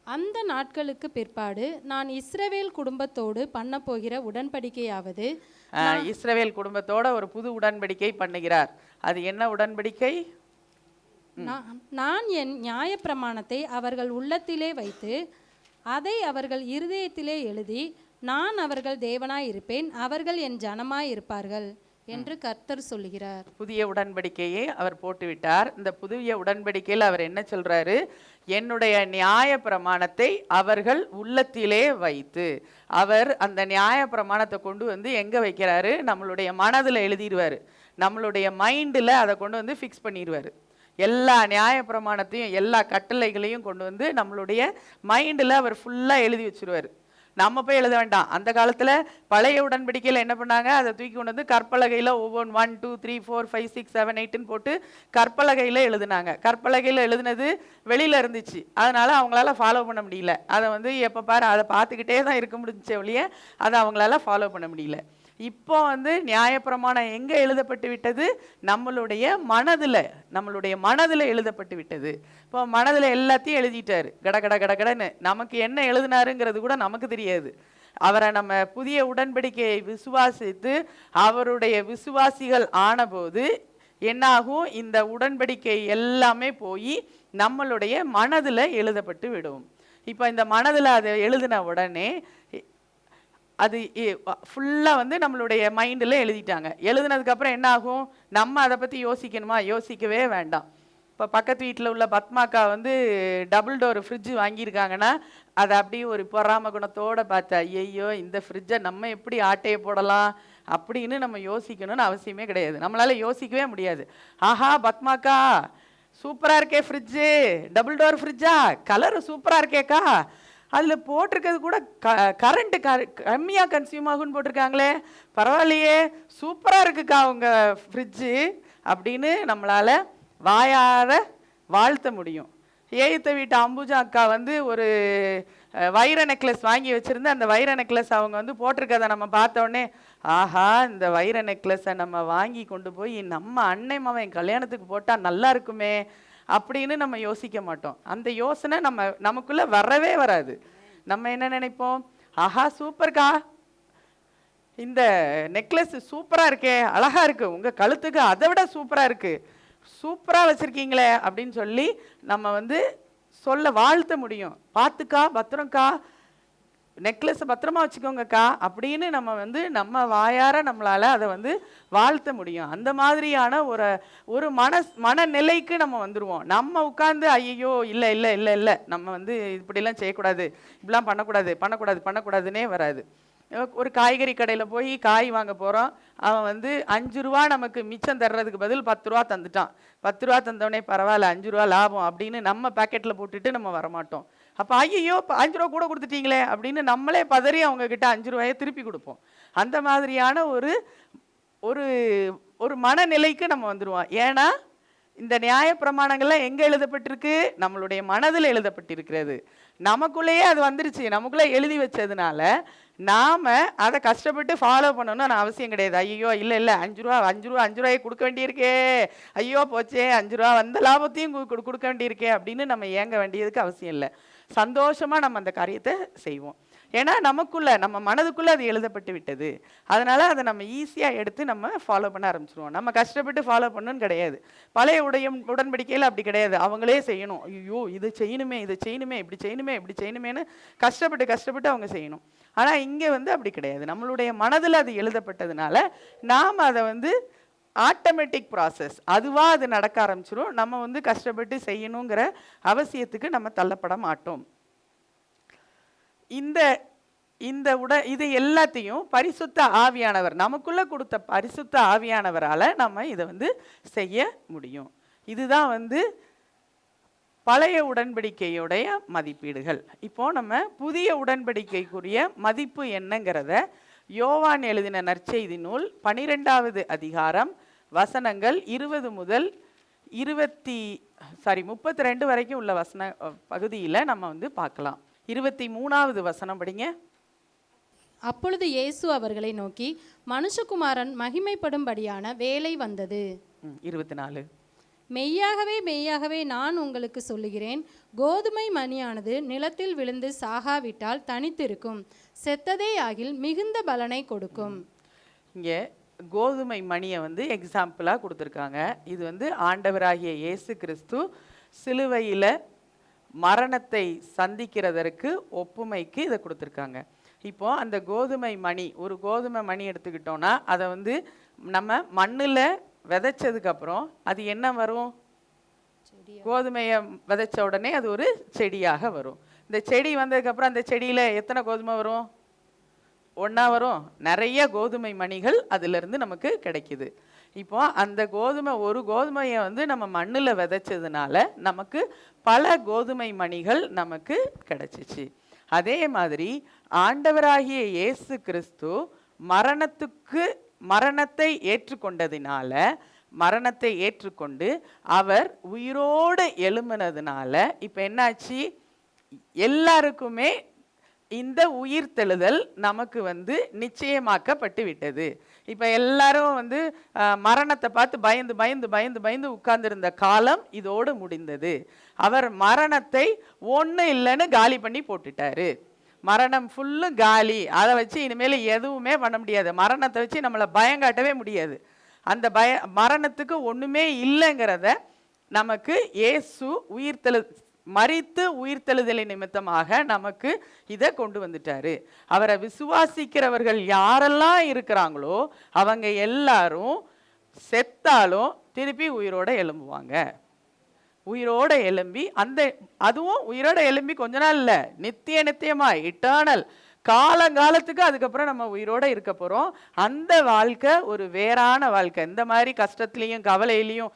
Speaker 2: அந்த நாட்களுக்கு பிற்பாடு நான் இஸ்ரவேல் குடும்பத்தோடு பண்ண போகிற உடன்படிக்கையாவது,
Speaker 1: இஸ்ரவேல் குடும்பத்தோட ஒரு புது உடன்படிக்கை பண்ணுகிறார். அது என்ன உடன்படிக்கை?
Speaker 2: நான் என் நியாயப்பிரமாணத்தை அவர்கள் உள்ளத்திலே வைத்து அதை அவர்கள் இருதயத்திலே எழுதி நான் அவர்கள் தேவனாய் இருப்பேன், அவர்கள் என் ஜனமாய் இருப்பார்கள் என்று கர்த்தர் சொல்லுகிறார்.
Speaker 1: புதிய உடன்படிக்கையை அவர் போட்டுவிட்டார். இந்த புதிய உடன்படிக்கையில் அவர் என்ன சொல்றாரு? என்னுடைய நியாய பிரமாணத்தை அவர்கள் உள்ளத்திலே வைத்து, அவர் அந்த நியாய பிரமாணத்தை கொண்டு வந்து எங்க வைக்கிறாரு? நம்மளுடைய மனதில் எழுதிடுவார். நம்மளுடைய மைண்டில் அதை கொண்டு வந்து ஃபிக்ஸ் பண்ணிடுவார். எல்லா நியாய பிரமாணத்தையும் எல்லா கட்டளைகளையும் கொண்டு வந்து நம்மளுடைய மைண்டில் அவர் ஃபுல்லாக எழுதி வச்சுருவார். நம்ம போய் எழுத வேண்டாம். அந்த காலத்தில் பழைய உடன்படிக்கையில் என்ன பண்ணாங்க? அதை தூக்கி கொண்டு வந்து கற்பலகையில் ஒவ்வொன்று 1 2 3 4 5 6 7 8ன்னு போட்டு கற்பலகையில் எழுதுனாங்க. கற்பலகையில் எழுதுனது வெளியில் இருந்துச்சு, அதனால் அவங்களால ஃபாலோ பண்ண முடியல. அதை வந்து எப்போ பாரு அதை பார்த்துக்கிட்டே தான் இருக்க முடிஞ்ச ஒழிய அதை அவங்களால ஃபாலோ பண்ண முடியல. இப்போ வந்து நியாயப்பிரமாணம் எங்கே எழுதப்பட்டு விட்டது? நம்மளுடைய மனதில் எழுதப்பட்டு விட்டது. இப்போ மனதில் எல்லாத்தையும் எழுதிட்டாரு கடன்னு. நமக்கு என்ன எழுதினாருங்கிறது கூட நமக்கு தெரியாது. அவரை நம்ம புதிய உடன்படிக்கையை விசுவாசித்து அவருடைய விசுவாசிகள் ஆனபோது என்னாகும்? இந்த உடன்படிக்கை எல்லாமே போய் நம்மளுடைய மனதில் எழுதப்பட்டு விடும். இப்போ இந்த மனதில் அதை எழுதின உடனே அது ஃபுல்லாக வந்து நம்மளுடைய மைண்டில் எழுதிட்டாங்க. எழுதுனதுக்கப்புறம் என்ன ஆகும்? நம்ம அதை பற்றி யோசிக்கணுமா? யோசிக்கவே வேண்டாம். இப்போ பக்கத்து வீட்டில் உள்ள பத்மாக்கா வந்து டபுள் டோர் ஃப்ரிட்ஜு வாங்கியிருக்காங்கன்னா அதை அப்படியே ஒரு பொறாம குணத்தோடு பார்த்தா, ஐயோ இந்த ஃப்ரிட்ஜை நம்ம எப்படி ஆட்டையை போடலாம் அப்படின்னு நம்ம யோசிக்கணும்னு அவசியமே கிடையாது. நம்மளால் யோசிக்கவே முடியாது. ஆஹா பத்மாக்கா சூப்பராக இருக்கே ஃப்ரிட்ஜு, டபுள் டோர் ஃப்ரிட்ஜா, கலரு சூப்பராக இருக்கேக்கா, அதில் போட்டிருக்கிறது கூட கரண்ட்டு கம்மியாக கன்சியூம் ஆகுன்னு போட்டிருக்காங்களே, பரவாயில்லையே, சூப்பராக இருக்குக்கா உங்கள் ஃப்ரிட்ஜு அப்படின்னு நம்மளால் வாயார வாழ்த்த முடியும். ஏய்த்த வீட்டு அம்புஜா அக்கா வந்து ஒரு வைர நெக்லஸ் வாங்கி வச்சுருந்து அந்த வைர நெக்லஸ் அவங்க வந்து போட்டிருக்கதை நம்ம பார்த்தோடனே, ஆஹா இந்த வைர நெக்லஸை நம்ம வாங்கி கொண்டு போய் நம்ம அன்னை மாவன் கல்யாணத்துக்கு போட்டால் நல்லா இருக்குமே அப்படின்னு நம்ம யோசிக்க மாட்டோம். அந்த யோசனை நமக்குள்ளே வரவே வராது. நம்ம என்ன நினைப்போம்? ஆஹா சூப்பர்க்கா, இந்த நெக்லஸ் சூப்பராக இருக்கே, அழகாக இருக்குது, உங்கள் கழுத்துக்கு அதை விட சூப்பராக இருக்குது, சூப்பராக வச்சுருக்கீங்களே அப்படின்னு சொல்லி நம்ம வந்து சொல்ல வாழ்த்த முடியும். பார்த்துக்கா பத்திரம்க்கா, நெக்லஸை பத்திரமா வச்சுக்கோங்கக்கா அப்படின்னு நம்ம வந்து நம்ம வாயார நம்மளால் அதை வந்து வாழ்த்த முடியும். அந்த மாதிரியான ஒரு மனநிலைக்கு நம்ம வந்துடுவோம். நம்ம உட்காந்து ஐயோ இல்லை இல்லை இல்லை இல்லை நம்ம வந்து இப்படிலாம் செய்யக்கூடாது, இப்படிலாம் பண்ணக்கூடாதுன்னே வராது. ஒரு காய்கறி கடையில் போய் காய் வாங்க போகிறோம், அவன் வந்து 5 ரூபா நமக்கு மிச்சம் தர்றதுக்கு பதில் 10 ரூபா தந்துட்டான். 10 ரூபா தந்தோடனே பரவாயில்ல 5 ரூபா லாபம் அப்படின்னு நம்ம பேக்கெட்டில் போட்டுட்டு நம்ம வரமாட்டோம். அப்போ ஐயோ 5 ரூபா கூட கொடுத்துட்டீங்களே அப்படின்னு நம்மளே பதறி அவங்க கிட்ட 5 ரூபாயை திருப்பி கொடுப்போம். அந்த மாதிரியான ஒரு ஒரு ஒரு மனநிலைக்கு நம்ம வந்துடுவோம். ஏன்னா இந்த நியாய பிரமாணங்கள்லாம் எங்கே எழுதப்பட்டிருக்கு? நம்மளுடைய மனதில் எழுதப்பட்டிருக்கிறது. நமக்குள்ளேயே அது வந்துருச்சு, நமக்குள்ளே எழுதி வச்சதுனால நாம் அதை கஷ்டப்பட்டு ஃபாலோ பண்ணணும்னு அவசியம் கிடையாது. ஐயோ இல்லை இல்லை 5 ரூபாயை கொடுக்க வேண்டியிருக்கே, ஐயோ போச்சே 5 ரூபா வந்த லாபத்தையும் கொடுக்க வேண்டியிருக்கே அப்படின்னு நம்ம ஏங்க வேண்டியதுக்கு அவசியம் இல்லை. சந்தோஷமாக நம்ம அந்த காரியத்தை செய்வோம். ஏன்னா நமக்குள்ள நம்ம மனதுக்குள்ளே அது எழுதப்பட்டு விட்டது. அதனால் அதை நம்ம ஈஸியாக எடுத்து நம்ம ஃபாலோ பண்ண ஆரம்பிச்சிருவோம். நம்ம கஷ்டப்பட்டு ஃபாலோ பண்ணணும்னு கிடையாது. பழைய உடன்படிக்கையில் அப்படி கிடையாது. அவங்களே செய்யணும். ஐயோ இது செய்யணுமே, இதை செய்யணுமே, இப்படி செய்யணுமே, இப்படி செய்யணுமேனு கஷ்டப்பட்டு அவங்க செய்யணும். ஆனால் இங்கே அப்படி கிடையாது. நம்மளுடைய மனதில் அது எழுதப்பட்டதுனால நாம் அதை ஆட்டோமேட்டிக் ப்ராசஸ், அதுவாக அது நடக்க ஆரம்பிச்சிடும். நம்ம கஷ்டப்பட்டு செய்யணுங்கிற அவசியத்துக்கு நம்ம தள்ளப்பட மாட்டோம். இது எல்லாத்தையும் பரிசுத்த ஆவியானவர் நமக்குள்ள கொடுத்த பரிசுத்த ஆவியானவரால் நம்ம இதை செய்ய முடியும். இதுதான் பழைய உடன்படிக்கையுடைய மதிப்பீடுகள். இப்போ நம்ம புதிய உடன்படிக்கைக்குரிய மதிப்பு என்னங்கிறத யோவான் எழுதின நற்செய்தி நூல் 12வது அதிகாரம் வசனங்கள் 20 முதல் 32 வரைக்கும் உள்ள வசன பகுதியில் நம்ம பார்க்கலாம். 23வது வசனம் படிங்க.
Speaker 2: அப்பொழுது இயேசு அவர்களை நோக்கி, மனுஷகுமாரன் மகிமைப்படும்படியான வேலை வந்தது.
Speaker 1: 24.
Speaker 2: மெய்யாகவே மெய்யாகவே நான் உங்களுக்கு சொல்லுகிறேன், கோதுமை மணியானது நிலத்தில் விழுந்து சாகாவிட்டால் தனித்திருக்கும், செத்ததே ஆகில் மிகுந்த பலனை கொடுக்கும்.
Speaker 1: இங்கே கோதுமை மணியை எக்ஸாம்பிளாக கொடுத்துருக்காங்க. இது ஆண்டவராகிய இயேசு கிறிஸ்து சிலுவையில் மரணத்தை சந்திக்கிறதற்கு ஒப்புமைக்கு இதை கொடுத்துருக்காங்க. இப்போ அந்த கோதுமை மணி, ஒரு கோதுமை மணி எடுத்துக்கிட்டோன்னா அதை நம்ம மண்ணில் விதைச்சதுக்கப்புறம் அது என்ன வரும்? கோதுமையை விதைச்ச உடனே அது ஒரு செடியாக வரும். இந்த செடி வந்ததுக்கப்புறம் அந்த செடியில் எத்தனை கோதுமை வரும்? ஒன்றா வரும். நிறைய கோதுமை மணிகள் அதிலிருந்து நமக்கு கிடைக்குது. இப்போ அந்த ஒரு கோதுமையை நம்ம மண்ணில் விதைச்சதுனால நமக்கு பல கோதுமை மணிகள் நமக்கு கிடைச்சிச்சு. அதே மாதிரி ஆண்டவராகிய இயேசு கிறிஸ்து மரணத்தை ஏற்றுக்கொண்டதினால, மரணத்தை ஏற்றுக்கொண்டு அவர் உயிரோடு எழும்பினதுனால இப்போ என்னாச்சு? எல்லாருக்குமே இந்த உயிர்த்தெழுதல் நமக்கு நிச்சயமாக்கப்பட்டு விட்டது. இப்போ எல்லாரும் மரணத்தை பார்த்து பயந்து பயந்து பயந்து பயந்து உட்கார்ந்துருந்த காலம் இதோடு முடிந்தது. அவர் மரணத்தை ஒன்றும் இல்லைன்னு காலி பண்ணி போட்டுட்டாரு. மரணம் ஃபுல்லு காலி. அதை வச்சு இனிமேல் எதுவுமே பண்ண முடியாது. மரணத்தை வச்சு நம்மளை பயங்காட்டவே முடியாது. அந்த மரணத்துக்கு ஒன்றுமே இல்லைங்கிறத நமக்கு இயேசு மரித்து உயிர்த்தெழுதலை நிமித்தமாக நமக்கு இதை கொண்டு வந்துட்டாரு. அவரை விசுவாசிக்கிறவர்கள் யாரெல்லாம் இருக்கிறாங்களோ அவங்க எல்லாரும் செத்தாலும் திருப்பி உயிரோட எழும்புவாங்க. உயிரோட எழும்பி அதுவும் உயிரோட எழும்பி கொஞ்ச நாள் இல்லை, நித்தியமா இட்டர்னல் காலங்காலத்துக்கு அதுக்கப்புறம் நம்ம உயிரோட இருக்க போகிறோம். அந்த வாழ்க்கை ஒரு வேறான வாழ்க்கை. இந்த மாதிரி கஷ்டத்துலேயும் கவலையிலையும்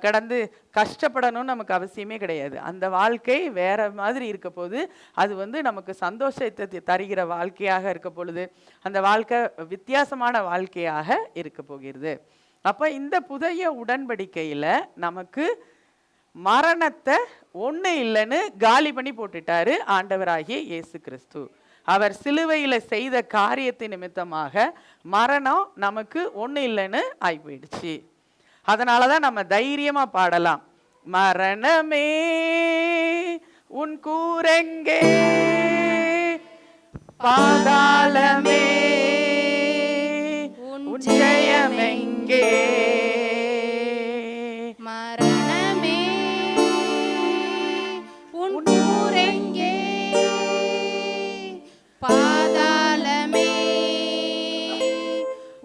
Speaker 1: கடந்து கஷ்டப்படணும்னு நமக்கு அவசியமே கிடையாது. அந்த வாழ்க்கை வேற மாதிரி இருக்க போது அது நமக்கு சந்தோஷத்தை தருகிற வாழ்க்கையாக இருக்க பொழுது அந்த வாழ்க்கை வித்தியாசமான வாழ்க்கையாக இருக்க போகிறது. அப்போ இந்த புதிய உடன்படிக்கையில் நமக்கு மரணத்தை ஒன்று இல்லைன்னு காலி பண்ணி போட்டுட்டாரு ஆண்டவராகிய இயேசு கிறிஸ்து. அவர் சிலுவையில் செய்த காரியத்தின் நிமித்தமாக மரணம் நமக்கு ஒன்றும் இல்லைன்னு ஆகி போயிடுச்சு. அதனால தான் நம்ம தைரியமாக பாடலாம், மரணமே உன் கூரெங்கே, பாதாளமே உன் ஜெயமெங்கே,
Speaker 2: மரணமே உன் கூரெங்கே, பாதாளமே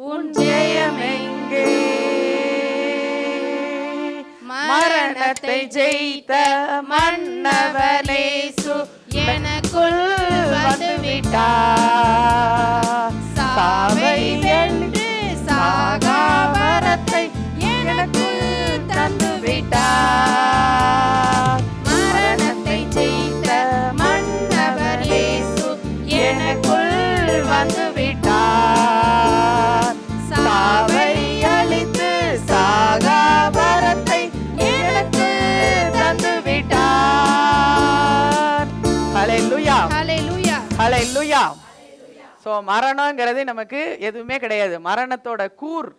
Speaker 2: உன் ஜெயமெங்கே,
Speaker 1: மரணத்தை ஜெயித்த மன்னவனேசு எனக்குள் வந்துவிட்டார். சாவை வென்று சாகாவரத்தை எனக்குள் தந்துவிட்டார். மரணத்தை ஜெயித்த ஸோ மரணங்கிறது நமக்கு எதுவுமே கிடையாது. மரணத்தோட கூர்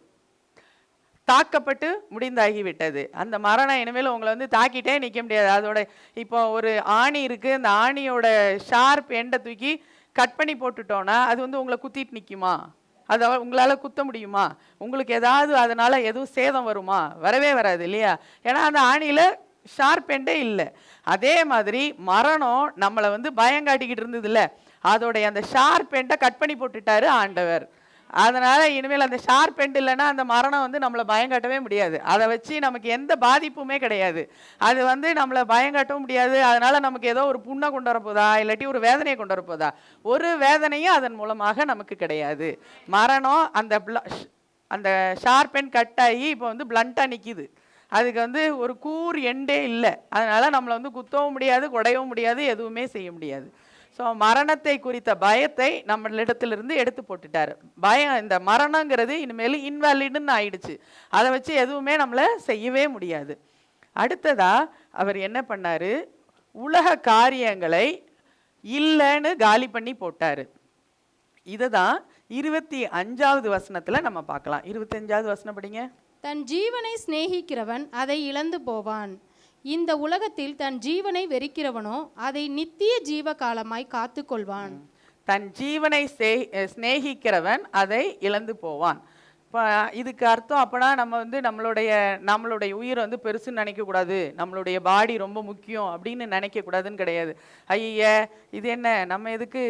Speaker 1: தாக்கப்பட்டு முடிந்தாகிவிட்டது. அந்த மரணம் இனிமேல் உங்களை வந்து தாக்கிட்டே நிற்க முடியாது. அதோட இப்போ ஒரு ஆணி இருக்குது, அந்த ஆணியோட ஷார்ப் எண்டை தூக்கி கட் பண்ணி போட்டுட்டோன்னா அது வந்து உங்களை குத்திட்டு நிற்குமா? அதை உங்களால் குத்த முடியுமா? உங்களுக்கு ஏதாவது அதனால் எதுவும் சேதம் வருமா? வரவே வராது இல்லையா? ஏன்னா அந்த ஆணியில் ஷார்ப் எண்டே இல்லை. அதே மாதிரி மரணம் நம்மளை வந்து பயங்காட்டிக்கிட்டு இருந்ததில்ல, அதோடைய அந்த ஷார்ப் எண்டை கட் பண்ணி போட்டுட்டாரு ஆண்டவர். அதனால் இனிமேல் அந்த ஷார்ப் எண்ட் இல்லைன்னா அந்த மரணம் வந்து நம்மளை பயங்காட்டவே முடியாது. அதை வச்சு நமக்கு எந்த பாதிப்புமே கிடையாது. அது வந்து நம்மளை பயங்காட்டவும் முடியாது. அதனால் நமக்கு ஏதோ ஒரு புண்ணை கொண்டு வரப்போதா, இல்லாட்டி ஒரு வேதனையை கொண்டு வரப்போதா? ஒரு வேதனையும் அதன் மூலமாக நமக்கு கிடையாது. மரணம் அந்த ஷார்ப் எண்ட் கட் ஆகி இப்போ வந்து பிளண்ட்டாக நிற்கிது. அதுக்கு வந்து ஒரு கூர் எண்டே இல்லை. அதனால் நம்மளை வந்து குத்தவும் முடியாது, குடையவும் முடியாது, எதுவுமே செய்ய முடியாது. ஸோ மரணத்தை குறித்த பயத்தை நம்மளிடத்திலிருந்து எடுத்து போட்டுட்டார். பயம், இந்த மரணங்கிறது இனிமேல் இன்வாலிடுன்னு ஆயிடுச்சு. அதை வச்சு எதுவுமே நம்மளை செய்யவே முடியாது. அடுத்ததா அவர் என்ன பண்ணார்? உலக காரியங்களை இல்லைன்னு காலி பண்ணி போட்டார். இதை தான் 25வது வசனத்தில் நம்ம பார்க்கலாம். 25வது வசனம் படிங்க.
Speaker 2: தன் ஜீவனை சிநேகிக்கிறவன் அதை இழந்து போவான். இந்த உலகத்தில் தன் ஜீவனை வெறுக்கிறவனோ அதை நித்திய ஜீவ காலமாய் காத்து கொள்வான்.
Speaker 1: தன் ஜீவனை சிநேகிக்கிறவன் அதை இழந்து போவான். இப்போ இதுக்கு அர்த்தம் அப்போனா நம்ம வந்து நம்மளுடைய உயிரை வந்து பெருசுன்னு நினைக்கக்கூடாது, நம்மளுடைய பாடி ரொம்ப முக்கியம் அப்படின்னு நினைக்கக்கூடாதுன்னு கிடையாது. ஐய இது என்ன, நம்ம எதுக்கு,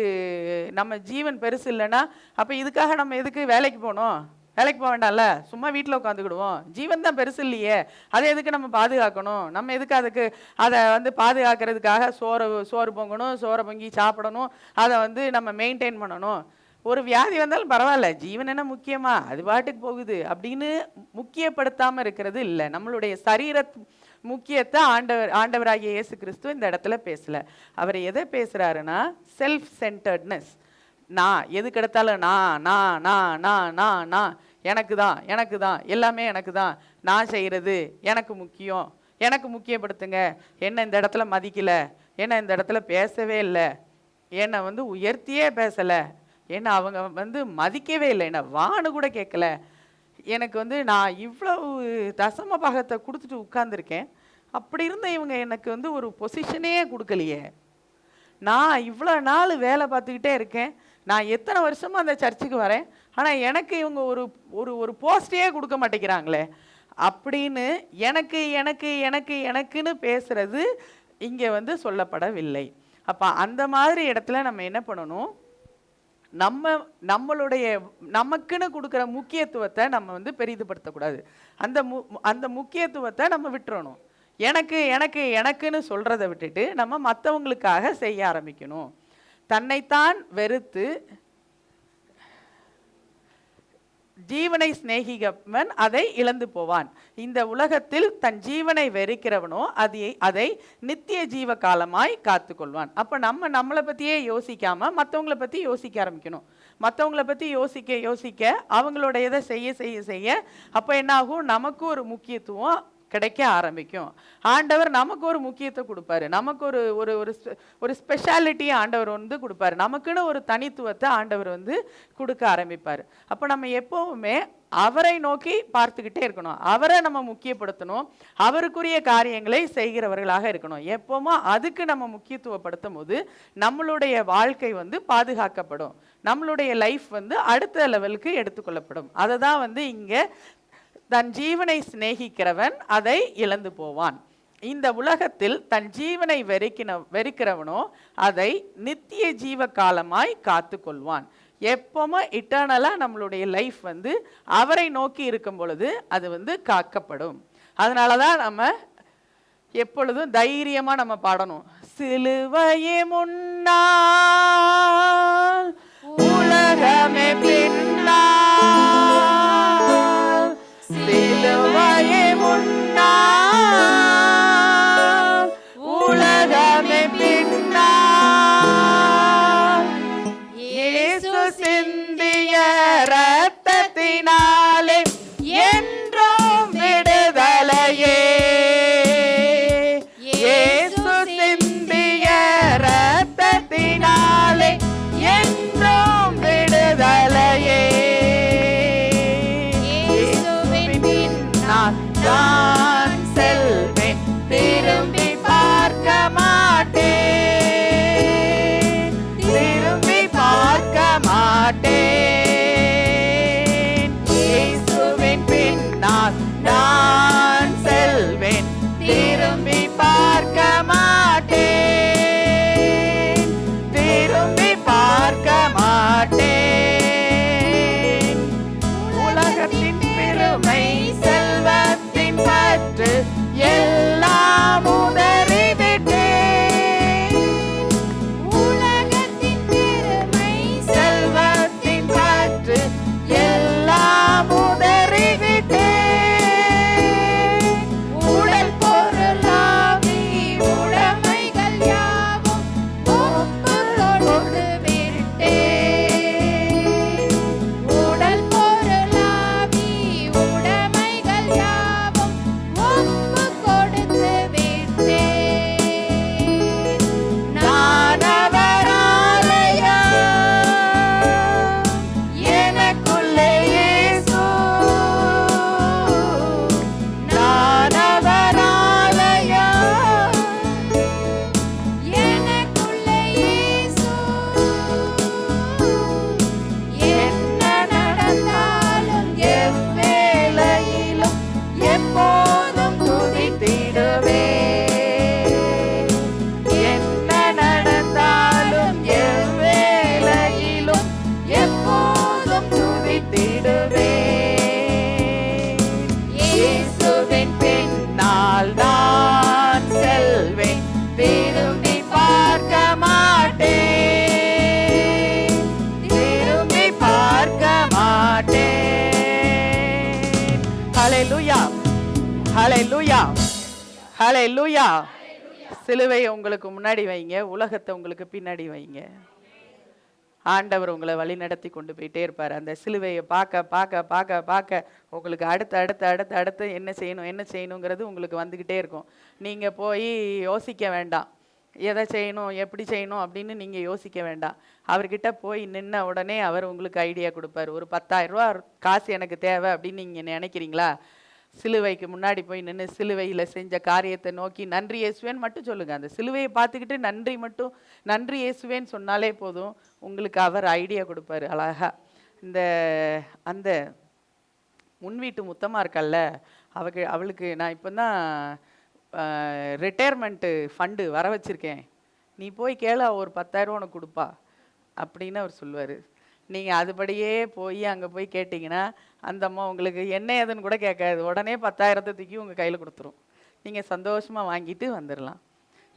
Speaker 1: நம்ம ஜீவன் பெருசு இல்லைன்னா அப்போ இதுக்காக நம்ம எதுக்கு வேலைக்கு போகணும்? வேலைக்கு போக வேண்டாம்ல, சும்மா வீட்டில் உட்காந்துக்கிடுவோம். ஜீவன் தான் பெருசு இல்லையே, அதை எதுக்கு நம்ம பாதுகாக்கணும்? நம்ம எதுக்கு அதை வந்து பாதுகாக்கிறதுக்காக சோறு பொங்கணும், சோறை பொங்கி சாப்பிடணும், அதை வந்து நம்ம மெயின்டைன் பண்ணணும்? ஒரு வியாதி வந்தாலும் பரவாயில்ல, ஜீவன் என்ன முக்கியமா, அது பாட்டுக்கு போகுது அப்படின்னு முக்கியப்படுத்தாமல் இருக்கிறது இல்லை. நம்மளுடைய சரீர முக்கியத்தை ஆண்டவராகிய இயேசு கிறிஸ்து இந்த இடத்துல பேசலை. அவர் எதை பேசுகிறாருன்னா செல்ஃப் சென்டர்ட்னஸ். நான் எதுக்கு எடுத்தாலும் நான் எனக்கு தான் எல்லாமே எனக்கு தான், நான் செய்கிறது எனக்கு முக்கியம், எனக்கு முக்கியப்படுத்துங்க, என்னை இந்த இடத்துல மதிக்கலை, என்னை இந்த இடத்துல பேசவே இல்லை, என்னை வந்து உயர்த்தியே பேசலை, என்னை அவங்க வந்து மதிக்கவே இல்லை, என்னை வான்னு கூட கேட்கல, எனக்கு வந்து நான் இவ்வளவு தசம பாகத்தை கொடுத்துட்டு உட்கார்ந்துருக்கேன், அப்படி இருந்த இவங்க எனக்கு வந்து ஒரு பொசிஷனே கொடுக்கலையே, நான் இவ்வளோ நாள் வேலை பார்த்துக்கிட்டே இருக்கேன், நான் எத்தனை வருஷமாக அந்த சர்ச்சுக்கு வரேன், ஆனால் எனக்கு இவங்க ஒரு ஒரு ஒரு போஸ்டையே கொடுக்க மாட்டேங்கிறாங்களே அப்படின்னு எனக்கு எனக்கு எனக்கு எனக்குன்னு பேசுறது இங்கே வந்து சொல்லப்படவில்லை. அப்போ அந்த மாதிரி இடத்துல நம்ம என்ன பண்ணணும்? நம்மளுடைய நமக்குன்னு கொடுக்குற முக்கியத்துவத்தை நம்ம வந்து பெரிதுபடுத்தக்கூடாது. அந்த முக்கியத்துவத்தை நம்ம விட்டுறணும். எனக்கு எனக்கு எனக்குன்னு சொல்கிறத விட்டுட்டு நம்ம மற்றவங்களுக்காக செய்ய ஆரம்பிக்கணும். தன்னைத்தான் வெறுத்து ஜீவனை சிநேகிப்பவன் அதை இழந்து போவான். இந்த உலகத்தில் தன் ஜீவனை வெறுக்கிறவனோ அதை நித்திய ஜீவ காலமாய் காத்து கொள்வான். அப்போ நம்மளை பற்றியே யோசிக்காம மற்றவங்களை பற்றி யோசிக்க ஆரம்பிக்கணும். மற்றவங்களை பற்றி யோசிக்க அவங்களோட இதை செய்ய அப்போ என்ன ஆகும்? நமக்கு ஒரு முக்கியத்துவம் கிடைக்க ஆரம்பிக்கும். ஆண்டவர் நமக்கு ஒரு முக்கியத்துவம் கொடுப்பாரு, நமக்கு ஒரு ஒரு ஒரு ஸ்பெஷாலிட்டியை ஆண்டவர் வந்து கொடுப்பாரு, நமக்குன்னு ஒரு தனித்துவத்தை ஆண்டவர் வந்து கொடுக்க ஆரம்பிப்பார். அப்போ நம்ம எப்பவுமே அவரை நோக்கி பார்த்துக்கிட்டே இருக்கணும், அவரை நம்ம முக்கியப்படுத்தணும், அவருக்குரிய காரியங்களை செய்கிறவர்களாக இருக்கணும். எப்பவுமே அதுக்கு நம்ம முக்கியத்துவப்படுத்தும் போது நம்மளுடைய வாழ்க்கை வந்து பாதுகாக்கப்படும், நம்மளுடைய லைஃப் வந்து அடுத்த லெவலுக்கு எடுத்துக்கொள்ளப்படும். அதை தான் வந்து இங்கே தன் ஜீவனை சிநேகிக்கிறவன் அதை இழந்து போவான். இந்த உலகத்தில் தன் ஜீவனை வெறுக்கிறவனோ அதை நித்திய ஜீவ காலமாய் காத்து கொள்வான். எப்பவுமே இட்டர்னலாக நம்மளுடைய லைஃப் வந்து அவரை நோக்கி இருக்கும் பொழுது அது வந்து காக்கப்படும். அதனால தான் நம்ம எப்பொழுதும் தைரியமாக நம்ம பாடணும். சிலுவையே முன்னால் உலகமே பின்னால், சிலுவையே முன்னால் உலகமே பின்னால், இயேசு சிந்திய இரத்தத்தினாலே என்றும் விடுதலையே, இயேசு சிந்திய இரத்தத்தினாலே என்றும் விடுதலையே. இயேசுவின் பின்னால் நான் செல்வேன், திரும்பி பார்க்க மாட்டேன், திரும்பி பார்க்க மாட்டேன். உலகத்தின் பெருமை, செல்வத்தின் பற்று எல்லாம் உதறிவிட்டேன்.
Speaker 2: உலகத்தின் பெருமை,
Speaker 1: செல்வத்தின் பற்று எல்லாம் உதறிவிட்டேன். உடல் பொருளாவி உடைமைகள் யாவும்
Speaker 2: ஒப்புக் கொடுத்து விட்டேன். உடல் பொருளாவி உடைமைகள் யாவும் ஒப்புக் கொடுத்து விட்டேன்.
Speaker 1: நான் அவர் ஆலயம், எனக்குள்ளே இயேசு. நான் அவர் ஆலயம்,
Speaker 2: எனக்குள்ளே இயேசு. என்ன நடந்தாலும்
Speaker 1: எவ்வேளையிலும் எப்போதும் துதித்திடுவேன். என்ன நடந்தாலும் எவ்வேளையிலும் எப்போதும் துதித்திடுவேன். இயேசுவின் பின்னால் நான் செல்வேன், திரும்பி பார்க்க மாட்டேன், திரும்பி பார்க்க மாட்டேன். ஹல்லேலூயா, ஹல்லேலூயா, ஹல்லேலூயா. சிலுவையை உங்களுக்கு முன்னாடி வைங்க, உலகத்தை உங்களுக்கு பின்னாடி வைங்க. ஆண்டவர் உங்களை வழி நடத்தி கொண்டு போயிட்டே இருப்பார். அந்த சிலுவையை பார்க்க பார்க்க பார்க்க பார்க்க உங்களுக்கு அடுத்து அடுத்து அடுத்து அடுத்து என்ன செய்யணும் என்ன செய்யணுங்கிறது உங்களுக்கு வந்துக்கிட்டே இருக்கும். நீங்கள் போய் யோசிக்க வேண்டாம், எதை செய்யணும் எப்படி செய்யணும் அப்படின்னு நீங்கள் யோசிக்க வேண்டாம். அவர்கிட்ட போய் நின்ன உடனே அவர் உங்களுக்கு ஐடியா கொடுப்பார். ஒரு 10,000 ரூபா காசு எனக்கு தேவை அப்படின்னு நீங்கள் நினைக்கிறீங்களா? சிலுவைக்கு முன்னாடி போய் நின்று சிலுவையில் செஞ்ச காரியத்தை நோக்கி நன்றி இயேசுவேன்னு மட்டும் சொல்லுங்கள். அந்த சிலுவையை பார்த்துக்கிட்டு நன்றி இயேசுவேன்னு சொன்னாலே போதும், உங்களுக்கு அவர் ஐடியா கொடுப்பாரு அழகா. அந்த முன் வீட்டு முத்தமாக இருக்கல்ல, அவளுக்கு நான் இப்போ தான் ரிட்டையர்மெண்ட்டு ஃபண்டு வர வச்சுருக்கேன், நீ போய் கேளு, ஒரு 10,000 உனக்கு கொடுப்பா அப்படின்னு அவர் சொல்லுவார். நீங்கள் அதுபடியே போய் அங்கே போய் கேட்டிங்கன்னா அந்த அம்மா உங்களுக்கு என்ன ஏதுன்னு கூட கேட்காது, உடனே 10,000 தூக்கி உங்கள் கையில் கொடுத்துரும். நீங்கள் சந்தோஷமாக வாங்கிட்டு வந்துடலாம்.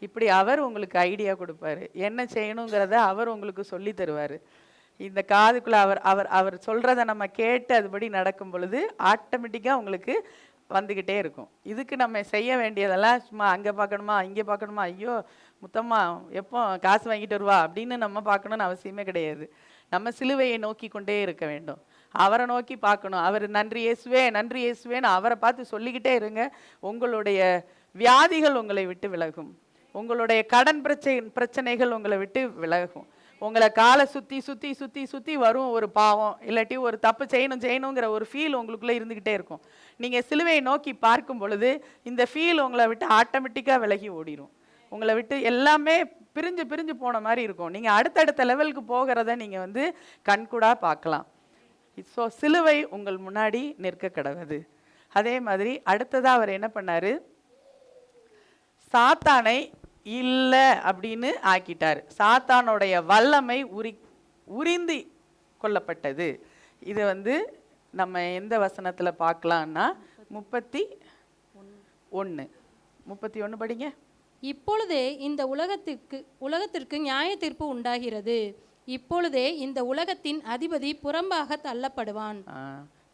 Speaker 1: இப்படி அவர் உங்களுக்கு ஐடியா கொடுப்பாரு, என்ன செய்யணுங்கிறத அவர் உங்களுக்கு சொல்லி தருவார். இந்த காதுக்குள்ளே அவர் அவர் அவர் சொல்கிறத நம்ம கேட்டு அதுபடி நடக்கும் பொழுது ஆட்டோமேட்டிக்காக உங்களுக்கு வந்துக்கிட்டே இருக்கும். இதுக்கு நம்ம செய்ய வேண்டியதெல்லாம் சும்மா அங்கே பார்க்கணுமா இங்கே பார்க்கணுமா, ஐயோ முத்தம்மா எப்போ காசு வாங்கிட்டு வருவா அப்படின்னு நம்ம பார்க்கணுன்னு அவசியமே கிடையாது. நம்ம சிலுவையை நோக்கி கொண்டே இருக்க வேண்டும், அவரை நோக்கி பார்க்கணும். அவர் நன்றி இயேசுவே நன்றி இயேசுவேன்னு அவரை பார்த்து சொல்லிக்கிட்டே இருங்க. உங்களுடைய வியாதிகள் உங்களை விட்டு விலகும், உங்களுடைய கடன் பிரச்சனைகள் உங்களை விட்டு விலகும். உங்களை காலை சுற்றி சுற்றி சுற்றி சுற்றி வரும் ஒரு பாவம், இல்லாட்டி ஒரு தப்பு செய்யணுங்கிற ஒரு ஃபீல் உங்களுக்குள்ளே இருந்துக்கிட்டே இருக்கும். நீங்கள் சிலுவையை நோக்கி பார்க்கும் பொழுது இந்த ஃபீல் உங்களை விட்டு ஆட்டோமேட்டிக்காக விலகி ஓடிடும். உங்களை விட்டு எல்லாமே பிரிஞ்சு பிரிஞ்சு போன மாதிரி இருக்கும். நீங்கள் அடுத்தடுத்த லெவலுக்கு போகிறத நீங்கள் கண்கூடாக பார்க்கலாம். ஸோ சிலுவை உங்கள் முன்னாடி நிற்க கடவுது. அதே மாதிரி அடுத்ததாக அவர் என்ன பண்ணார், சாத்தானை இல்லை அப்படின்னு ஆக்கிட்டார். சாத்தானுடைய வல்லமை உரிந்து கொள்ளப்பட்டது. இது நம்ம எந்த வசனத்தில் பார்க்கலான்னா 31 படிங்க.
Speaker 2: இப்பொழுதே இந்த உலகத்திற்கு நியாய தீர்ப்பு உண்டாகிறது. இப்பொழுதே இந்த உலகத்தின் அதிபதி புறம்பாக தள்ளப்படுவான்.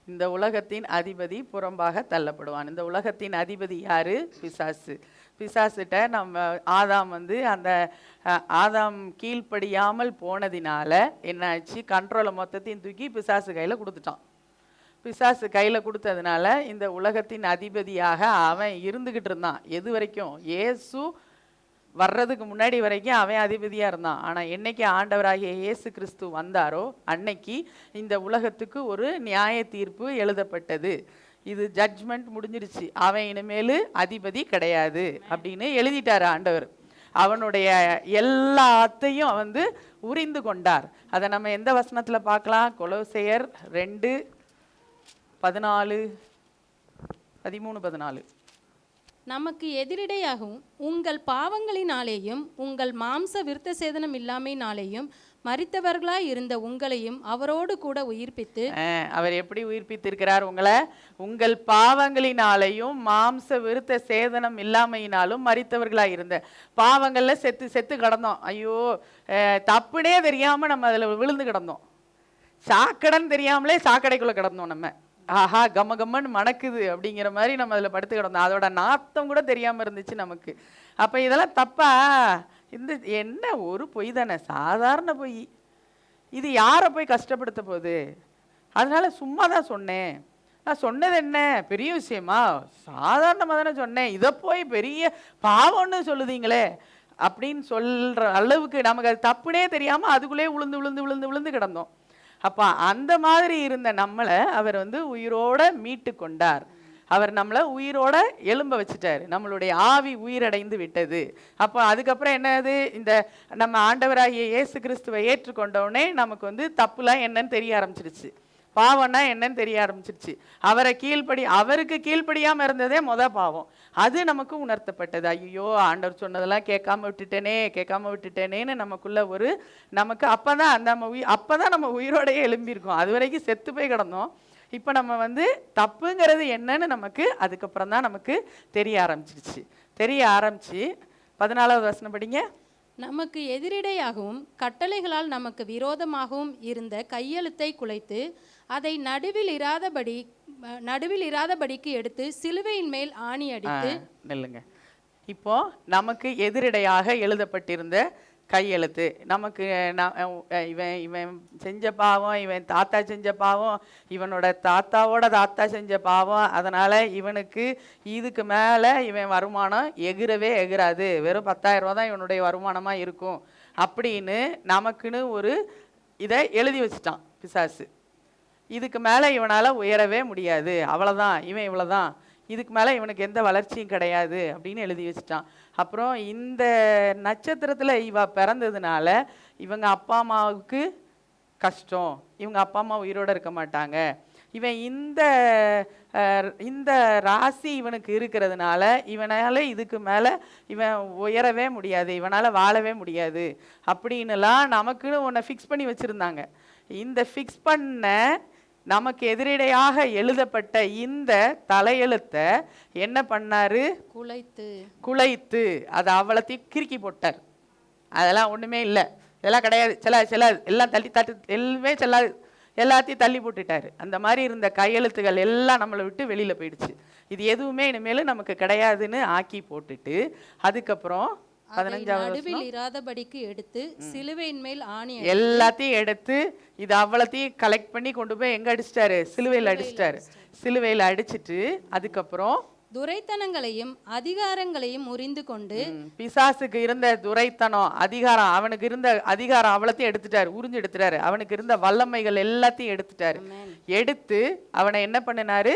Speaker 1: இந்த உலகத்தின் அதிபதி புறம்பாக தள்ளப்படுவான். இந்த உலகத்தின் அதிபதி யாரு? பிசாசு. பிசாசுகிட்ட நம்ம ஆதாம் அந்த ஆதாம் கீழ்ப்படியாமல் போனதினால என்னாச்சு, கண்ட்ரோலை மொத்தத்தையும் தூக்கி பிசாசு கையில் கொடுத்துட்டான். பிசாசு கையில் கொடுத்ததுனால இந்த உலகத்தின் அதிபதியாக அவன் இருந்துக்கிட்டு இருந்தான். எது வரைக்கும்? இயேசு வர்றதுக்கு முன்னாடி வரைக்கும் அவன் அதிபதியாக இருந்தான். ஆனால் என்னைக்கு ஆண்டவராகிய இயேசு கிறிஸ்து வந்தாரோ அன்னைக்கு இந்த உலகத்துக்கு ஒரு நியாய தீர்ப்பு எழுதப்பட்டது. இது ஜட்ஜ்மெண்ட் முடிஞ்சிருச்சு, அவன் இனிமேல் அதிபதி கிடையாது அப்படின்னு எழுதிட்டார் ஆண்டவர். அவனுடைய எல்லாத்தையும் வந்து உரிந்து கொண்டார். அதை நம்ம எந்த வசனத்துல பார்க்கலாம்? கொலோசையர் 2:14, 13, 14.
Speaker 2: நமக்கு எதிரிடையாகவும் உங்கள் பாவங்களினாலேயும் உங்கள் மாம்ச விருத்த சேதனம் இல்லாமையினாலேயும் மரித்தவர்களாய் இருந்த உங்களையும் அவரோடு கூட உயிர்ப்பித்து.
Speaker 1: அவர் எப்படி உயிர்ப்பித்திருக்கிறார் உங்களை? உங்கள் பாவங்களினாலேயும் மாம்ச விருத்த சேதனம் இல்லாமையினாலும் மரித்தவர்களாய் இருந்த. பாவங்கள்ல செத்து செத்து கிடந்தோம். ஐயோ, தப்புனே தெரியாம நம்ம அதுல விழுந்து கிடந்தோம். சாக்கடைன்னு தெரியாமலே சாக்கடைக்குள்ள கிடந்தோம். நம்ம ஆஹா கம்ம கம்மன்னு மணக்குது அப்படிங்கிற மாதிரி நம்ம அதில் படுத்து கிடந்தோம். அதோட நாத்தம் கூட தெரியாமல் இருந்துச்சு நமக்கு. அப்போ இதெல்லாம் தப்பா? இந்த என்ன ஒரு பொய் தானே, சாதாரண பொய். இது யாரை போய் கஷ்டப்படுத்த போகுது? அதனால சும்மா தான் சொன்னேன். நான் சொன்னது என்ன பெரிய விஷயமா? சாதாரணமாக தானே சொன்னேன். இதை போய் பெரிய பாவம்னு சொல்லுதீங்களே அப்படின்னு சொல்கிற அளவுக்கு நமக்கு அது தப்புனே தெரியாமல் அதுக்குள்ளே விழுந்து விழுந்து விழுந்து விழுந்து கிடந்தோம். அப்போ அந்த மாதிரி இருந்த நம்மளை அவர் வந்து உயிரோட மீட்டு கொண்டார். அவர் நம்மளை உயிரோட எழும்ப வச்சுட்டாரு. நம்மளுடைய ஆவி உயிரடைந்து விட்டது. அப்போ அதுக்கப்புறம் என்னது? இந்த நம்ம ஆண்டவராகிய இயேசு கிறிஸ்துவை ஏற்றுக்கொண்டவுடனே நமக்கு வந்து தப்புலாம் என்னன்னு தெரிய ஆரம்பிச்சிருச்சு, பாவம்னா என்னன்னு தெரிய ஆரம்பிச்சிருச்சு. அவருக்கு கீழ்ப்படியாமல் இருந்ததே பாவம். அது நமக்கு உணர்த்தப்பட்டது. ஐயோ, ஆண்டவர் சொன்னதெல்லாம் கேட்காம விட்டுட்டேனேன்னு நமக்குள்ள ஒரு நமக்கு அப்பதான் நம்ம உயிரோடையே எழும்பியிருக்கோம். அது வரைக்கும் செத்து போய் கிடந்தோம். இப்போ நம்ம வந்து தப்புங்கிறது என்னன்னு நமக்கு அதுக்கப்புறம் தான் நமக்கு தெரிய ஆரம்பிச்சிருச்சு. 14வது வசனம் படிங்க.
Speaker 2: நமக்கு எதிரிடையாகவும் கட்டளைகளால் நமக்கு விரோதமாகவும் இருந்த கையெழுத்தை குலைத்து அதை நடுவில் இராதபடிக்கு எடுத்து சிலுவையின் மேல் ஆணி அடித்து.
Speaker 1: நெல்லுங்க. இப்போ நமக்கு எதிரிடையாக எழுதப்பட்டிருந்த கையெழுத்து, நமக்கு இவன் செஞ்ச பாவம், இவன் தாத்தா செஞ்ச பாவம், இவனோட தாத்தாவோட தாத்தா செஞ்ச பாவம், அதனால இவனுக்கு இதுக்கு மேலே இவன் வருமானம் எகிரவே எகிராது, வெறும் 10,000 ரூபா தான் இவனுடைய வருமானமாக இருக்கும் அப்படின்னு நமக்குன்னு ஒரு இதை எழுதி வச்சுட்டான் பிசாசு. இதுக்கு மேலே இவனால் உயரவே முடியாது, அவ்வளோதான், இவன் இவ்வளோதான், இதுக்கு மேலே இவனுக்கு எந்த வளர்ச்சியும் கிடையாது அப்படின்னு எழுதி வச்சுட்டான். அப்புறம் இந்த நட்சத்திரத்தில் இவ பிறந்ததுனால இவங்க அப்பா அம்மாவுக்கு கஷ்டம், இவங்க அப்பா அம்மா உயிரோடு இருக்க மாட்டாங்க, இவன் இந்த ராசி இவனுக்கு இருக்கிறதுனால இவனால் இதுக்கு மேலே இவன் உயரவே முடியாது, இவனால் வாழவே முடியாது அப்படின்னுலாம் நமக்குன்னு ஒன்றை ஃபிக்ஸ் பண்ணி வச்சுருந்தாங்க. இந்த ஃபிக்ஸ் பண்ண நமக்கு எதிரிடையாக எழுதப்பட்ட இந்த தலையெழுத்தை என்ன பண்ணாரு? குலைத்து அதை அவ்வளோத்தையும் கிறுக்கி போட்டார். அதெல்லாம் ஒன்றுமே இல்லை, இதெல்லாம் கிடையாது, செல்லாது, எல்லாம் எல்லாமே செல்லாது, எல்லாத்தையும் தள்ளி போட்டுட்டாரு. அந்த மாதிரி இருந்த கையெழுத்துகள் எல்லாம் நம்மளை விட்டு வெளியில் போயிடுச்சு. இது எதுவுமே இனிமேல் நமக்கு கிடையாதுன்னு ஆக்கி போட்டுட்டு அதுக்கப்புறம் 15வது
Speaker 2: இராதபடிக்கு எடுத்து சிலுவையின் மேல் ஆணி
Speaker 1: எல்லாத்தையும் எடுத்து இது அவ்வளத்தையும் கலெக்ட் பண்ணி கொண்டு போய் எங்க அடிச்சிட்டாரு? சிலுவையில் அடிச்சிட்டாரு. சிலுவையில் அடிச்சிட்டு அதுக்கப்புறம்
Speaker 2: துரைத்தனங்களையும் அதிகாரங்களையும் முறிந்து கொண்டு,
Speaker 1: பிசாசுக்கு இருந்த துரைத்தனம் அதிகாரம், அவனுக்கு இருந்த அதிகாரம் அவ்வளத்தையும் எடுத்துட்டாரு, உறிஞ்சு எடுத்துட்டாரு. அவனுக்கு இருந்த வல்லமைகள் எல்லாத்தையும் எடுத்துட்டாரு. எடுத்து அவனை என்ன பண்ணினாரு?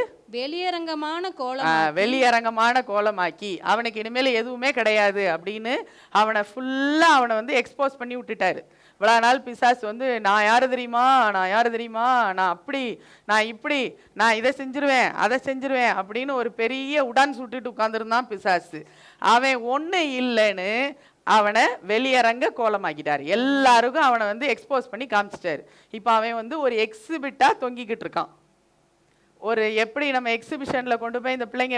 Speaker 1: வெளியரங்கமான கோலமாக்கி அவனுக்கு இனிமேல் எதுவுமே கிடையாது அப்படின்னு அவனை ஃபுல்லா அவனை வந்து எக்ஸ்போஸ் பண்ணி விட்டுட்டாரு. இவ்வளோ நாள் பிசாசு வந்து நான் யாரு தெரியுமா, நான் அப்படி, நான் இப்படி, நான் இதை செஞ்சிருவேன் அதை செஞ்சிருவேன் அப்படின்னு ஒரு பெரிய உடான் சுட்டுட்டு உட்காந்துருந்தான் பிசாசு. அவன் ஒன்று இல்லைன்னு அவனை வெளியரங்க கோலமாக்கிட்டார். எல்லாருக்கும் அவனை வந்து எக்ஸ்போஸ் பண்ணி காமிச்சிட்டாரு. இப்போ அவன் வந்து ஒரு எக்ஸிபிட்டாக தொங்கிக்கிட்டு இருக்கான். ஒரு எப்படி நம்ம எக்ஸிபிஷனில் கொண்டு போய் இந்த பிள்ளைங்க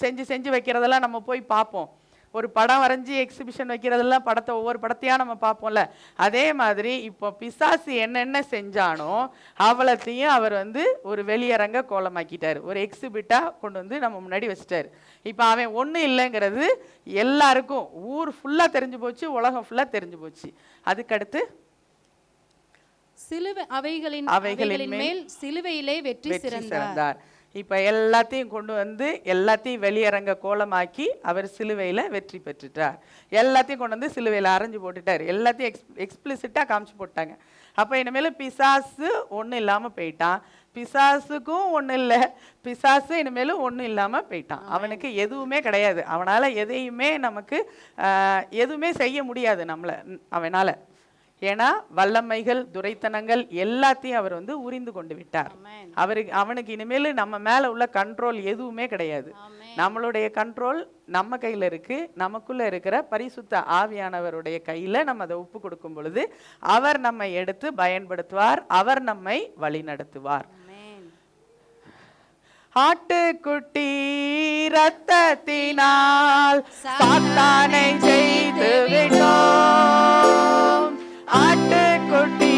Speaker 1: செஞ்சு வைக்கிறதெல்லாம் நம்ம போய் பார்ப்போம். ஒரு படம் வரைஞ்சி எக்ஸிபிஷன் வைக்கிறதெல்லாம் ஒவ்வொரு படத்தையாக நம்ம பார்ப்போம்ல. அதே மாதிரி இப்போ பிசாசு என்னென்ன செஞ்சானோ அவ்வளத்தையும் அவர் வந்து ஒரு வெளியரங்க கோலமாக்கிட்டார், ஒரு எக்ஸிபிட்டாக கொண்டு வந்து நம்ம முன்னாடி வச்சுட்டார். இப்போ அவன் ஒன்றும் இல்லைங்கிறது எல்லாருக்கும் ஊர் ஃபுல்லாக தெரிஞ்சு போச்சு, உலகம் ஃபுல்லாக தெரிஞ்சு போச்சு. அதுக்கடுத்து
Speaker 2: அவைகளின் மேல் சிலுவையிலே வெற்றி சிறந்தார்.
Speaker 1: இப்போ எல்லாத்தையும் கொண்டு வந்து எல்லாத்தையும் வெளியரங்க கோலமாக்கி அவர் சிலுவையில் வெற்றி பெற்றுட்டார். எல்லாத்தையும் கொண்டு வந்து சிலுவையில் அரைஞ்சு போட்டுட்டார். எல்லாத்தையும் எக்ஸ்பிளிசிட்டாக காமிச்சு போட்டாங்க. அப்போ இனிமேல் பிசாசு ஒன்றும் இல்லாமல் போயிட்டான். பிசாசுக்கும் ஒன்றும் இல்லை, பிசாசு இனிமேலும் ஒன்றும் இல்லாமல் போயிட்டான். அவனுக்கு எதுவுமே கிடையாது. அவனால் எதையுமே நமக்கு எதுவுமே செய்ய முடியாது நம்மளை அவனால். ஏன்னா வல்லமைகள் துரைத்தனங்கள் எல்லாத்தையும் அவர் வந்து உரிந்து கொண்டு விட்டார். அவனுக்கு இனிமேல் நம்ம மேலே உள்ள கண்ட்ரோல் எதுவுமே கிடையாது. நம்மளுடைய கண்ட்ரோல் நம்ம கையில் இருக்கு. நமக்குள்ள இருக்கிற பரிசுத்த ஆவியானவருடைய கையில் நம்ம அதை ஒப்பு கொடுக்கும் பொழுது அவர் நம்மை எடுத்து பயன்படுத்துவார், அவர் நம்மை வழி நடத்துவார். ஆட்டுக்குட்டி ரத்தத்தினால் சாத்தானை ஜெயித்து விட்டோம். ஆட்டுக்குட்டி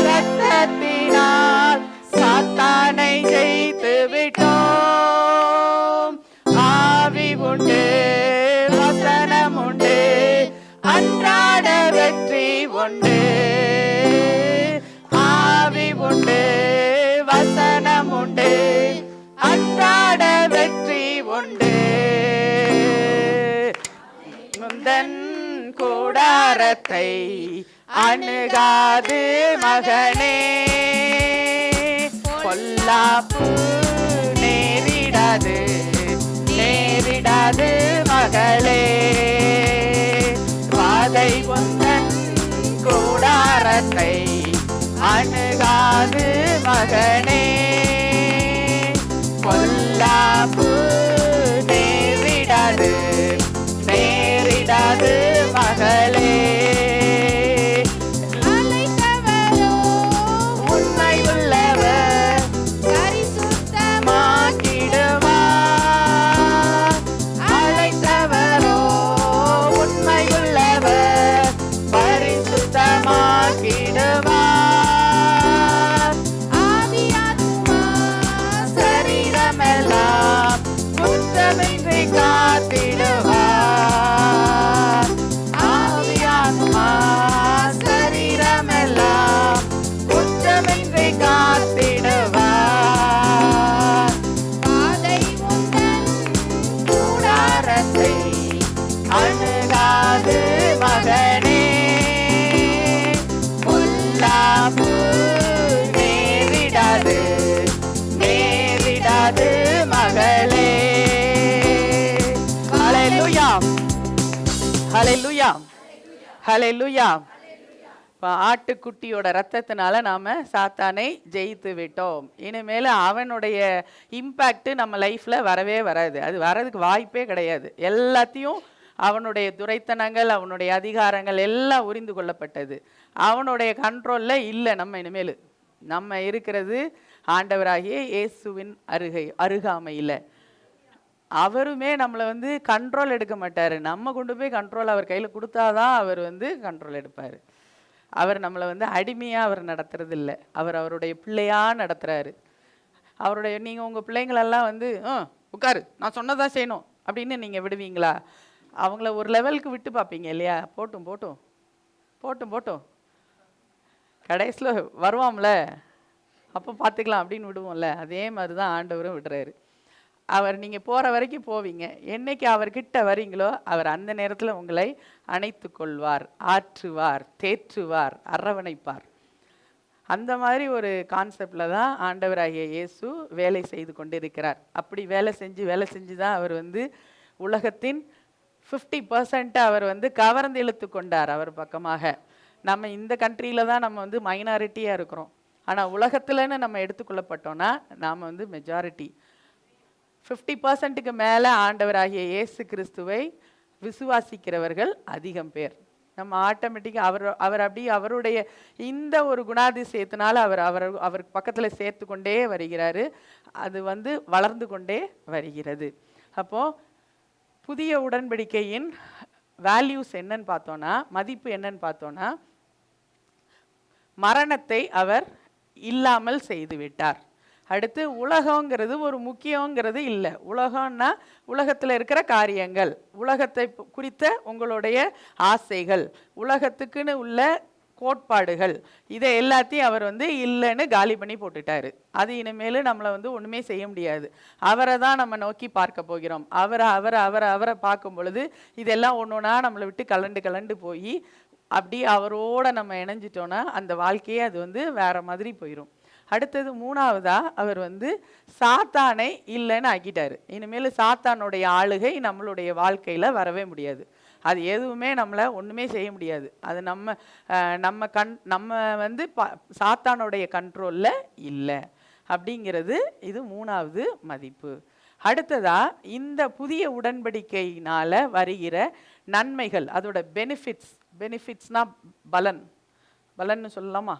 Speaker 1: ரத்தத்தினால் சாத்தானை ஜெயித்து விட்டோம். ஆவி உண்டு, வசனம் உண்டு, அன்றாட வெற்றி உண்டு. ஆவி உண்டு, வசனம் உண்டு, அன்றாட வெற்றி உண்டு. முந்தன் கூடாரத்தை அணுகாது மகனே, பொல்லாப்பு நேரிடாது நேரிடாது மகளே. வாதை முந்தன் கூடாரத்தை அணுகாது மகனே, பொல்லாப்பு நேரிடாது நேரிடாது மகளே. உண்மை உள்ளவர் பரிசுத்தமாக்கிடுவார். அழைத்தவரோ உண்மை உள்ளவர் பரிசுத்தமாக்கிடுவார். சரீரமெல்லாம் குற்றமின்றி காத்திடுவார். ஆவியாத்மா சரீரமெல்லாம் குற்றமின்றி காத்திடுவார். பாதை முந்தன் கூடாரத்தை அணுகாது மகனே, பொல்லாப்பு நேரிடாது நேரிடாது மகளே. ஹல்லேலூயா, ஹல்லேலூயா, ஹல்லேலூயா. ஆட்டுக்குட்டியோட ரத்தத்தினால நாம சாத்தானை ஜெயித்து விட்டோம். இனிமேல் அவனுடைய இம்பேக்ட் நம்ம லைஃப்ல வரவே வராது. அது வர்றதுக்கு வாய்ப்பே கிடையாது. எல்லாத்தையும் அவனுடைய துரைத்தனங்கள், அவனுடைய அதிகாரங்கள் எல்லாம் உரிந்து கொள்ளப்பட்டது. அவனுடைய கண்ட்ரோல்ல இல்லை. நம்ம இனிமேல் நம்ம இருக்கிறது ஆண்டவராகிய இயேசுவின் அருகாமையில். அவருமே நம்மளை வந்து கண்ட்ரோல் எடுக்க மாட்டார். நம்ம கொண்டு போய் கண்ட்ரோல் அவர் கையில் கொடுத்தாதான் அவர் வந்து கண்ட்ரோல் எடுப்பார். அவர் நம்மளை வந்து அடிமையாக அவர் நடத்துறது இல்லை. அவர் அவருடைய பிள்ளையாக நடத்துகிறாரு. அவருடைய நீங்கள் உங்கள் பிள்ளைங்களெல்லாம் வந்து உட்காரு நான் சொன்னதான் செய்யணும் அப்படின்னு நீங்கள் விடுவீங்களா? அவங்கள ஒரு லெவலுக்கு விட்டு பார்ப்பீங்க இல்லையா? போட்டும் போட்டும் போட்டும் போட்டும் கடைசியில் வருவாம்ல, அப்போ பார்த்துக்கலாம் அப்படின்னு விடுவோம்ல. அதே மாதிரி தான் ஆண்டவரும் விடுறாரு. அவர் நீங்கள் போகிற வரைக்கும் போவீங்க. என்னைக்கு அவர்கிட்ட வரீங்களோ அவர் அந்த நேரத்தில் உங்களை அணைத்து கொள்வார், ஆற்றுவார், தேற்றுவார், அரவணைப்பார். அந்த மாதிரி ஒரு கான்செப்டில் தான் ஆண்டவராகிய இயேசு வேலை செய்து கொண்டு இருக்கிறார். அப்படி வேலை செஞ்சு தான் அவர் வந்து உலகத்தின் 50% அவர் வந்து கவர்ந்து இழுத்து கொண்டார் அவர் பக்கமாக. நம்ம இந்த கண்ட்ரியில் தான் நம்ம வந்து மைனாரிட்டியாக இருக்கிறோம். ஆனால் உலகத்தில்னு நம்ம எடுத்துக்கொள்ளப்பட்டோன்னா நாம் வந்து மெஜாரிட்டி. 50%க்கு மேலே ஆண்டவராகிய இயேசு கிறிஸ்துவை விசுவாசிக்கிறவர்கள் அதிகம் பேர். நம்ம ஆட்டோமேட்டிக்காக அவர் அப்படி அவருடைய இந்த ஒரு குணாதிசயத்தினால அவர் பக்கத்தில் சேர்த்து கொண்டே வருகிறாரு. அது வந்து வளர்ந்து கொண்டே வருகிறது. அப்போது புதிய உடன்படிக்கையின் வேல்யூஸ் என்னன்னு பார்த்தோன்னா, மதிப்பு என்னன்னு பார்த்தோன்னா, மரணத்தை அவர் இல்லாமல் செய்து விட்டார். அடுத்து உலகங்கிறது ஒரு முக்கியங்கிறது இல்லை. உலகம்னா உலகத்தில் இருக்கிற காரியங்கள், உலகத்தை குறித்த உங்களுடைய ஆசைகள், உலகத்துக்குன்னு உள்ள கோட்பாடுகள், இதை எல்லாத்தையும் அவர் வந்து இல்லைன்னு காலி பண்ணி போட்டுட்டாரு. அது இனிமேல் நம்மளை வந்து ஒன்றுமே செய்ய முடியாது. அவரை தான் நம்ம நோக்கி பார்க்க போகிறோம். அவரை பார்க்கும் பொழுது இதெல்லாம் ஒன்று ஒன்றா நம்மளை விட்டு கலண்டு போய் அப்படி அவரோட நம்ம இணைஞ்சிட்டோன்னா அந்த வாழ்க்கையே அது வந்து வேற மாதிரி போயிடும். அடுத்தது மூணாவதா அவர் வந்து சாத்தானை இல்லைன்னு ஆக்கிட்டாரு. இனிமேல் சாத்தானுடைய ஆளுகை நம்மளுடைய வாழ்க்கையில வரவே முடியாது. அது எதுவுமே நம்மளை ஒண்ணுமே செய்ய முடியாது. அது நம்ம வந்து சாத்தானுடைய கண்ட்ரோல்ல இல்லை அப்படிங்கிறது இது மூணாவது மதிப்பு. அடுத்ததா இந்த புதிய உடன்படிக்கையினால வருகிற நன்மைகள், அதோட பெனிஃபிட்ஸ்னா பலன்னு சொல்லலாமா?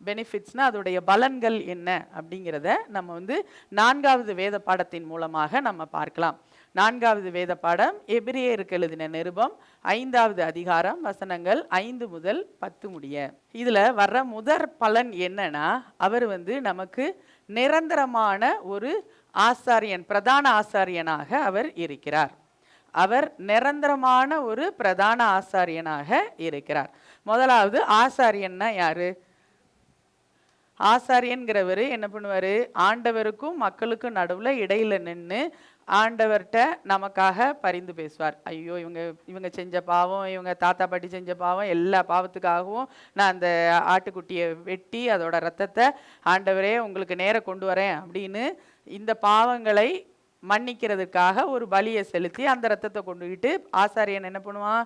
Speaker 1: பெனிஃபிட்ஸ்னா அதோடைய பலன்கள் என்ன அப்படிங்கிறத நம்ம வந்து 4வது வேத பாடத்தின் மூலமாக நம்ம பார்க்கலாம். 4வது வேத பாடம் எபிரேயருக்கு எழுதின நிருபம் 5வது அதிகாரம் வசனங்கள் 5 முதல் 10 முடிய. இதுல வர்ற முதற் பலன் என்னன்னா, அவர் வந்து நமக்கு நிரந்தரமான ஒரு ஆசாரியன், பிரதான ஆசாரியனாக அவர் இருக்கிறார். அவர் நிரந்தரமான ஒரு பிரதான ஆசாரியனாக இருக்கிறார். முதலாவது ஆசாரியன்னா யாரு? ஆசாரியன்கிறவர் என்ன பண்ணுவார்? ஆண்டவருக்கும் மக்களுக்கும் நடுவில் இடையில நின்று ஆண்டவர்கிட்ட நமக்காக பரிந்து பேசுவார். ஐயோ, இவங்க செஞ்ச பாவம், இவங்க தாத்தா பாட்டி செஞ்ச பாவம், எல்லா பாவத்துக்காகவும் நான் அந்த ஆட்டுக்குட்டியை வெட்டி அதோட ரத்தத்தை ஆண்டவரே உங்களுக்கு நேர கொண்டு வரேன் அப்படின்னு இந்த பாவங்களை மன்னிக்கிறதுக்காக ஒரு பலியை செலுத்தி அந்த ரத்தத்தை கொண்டுகிட்டு ஆசாரியன் என்ன பண்ணுவான்?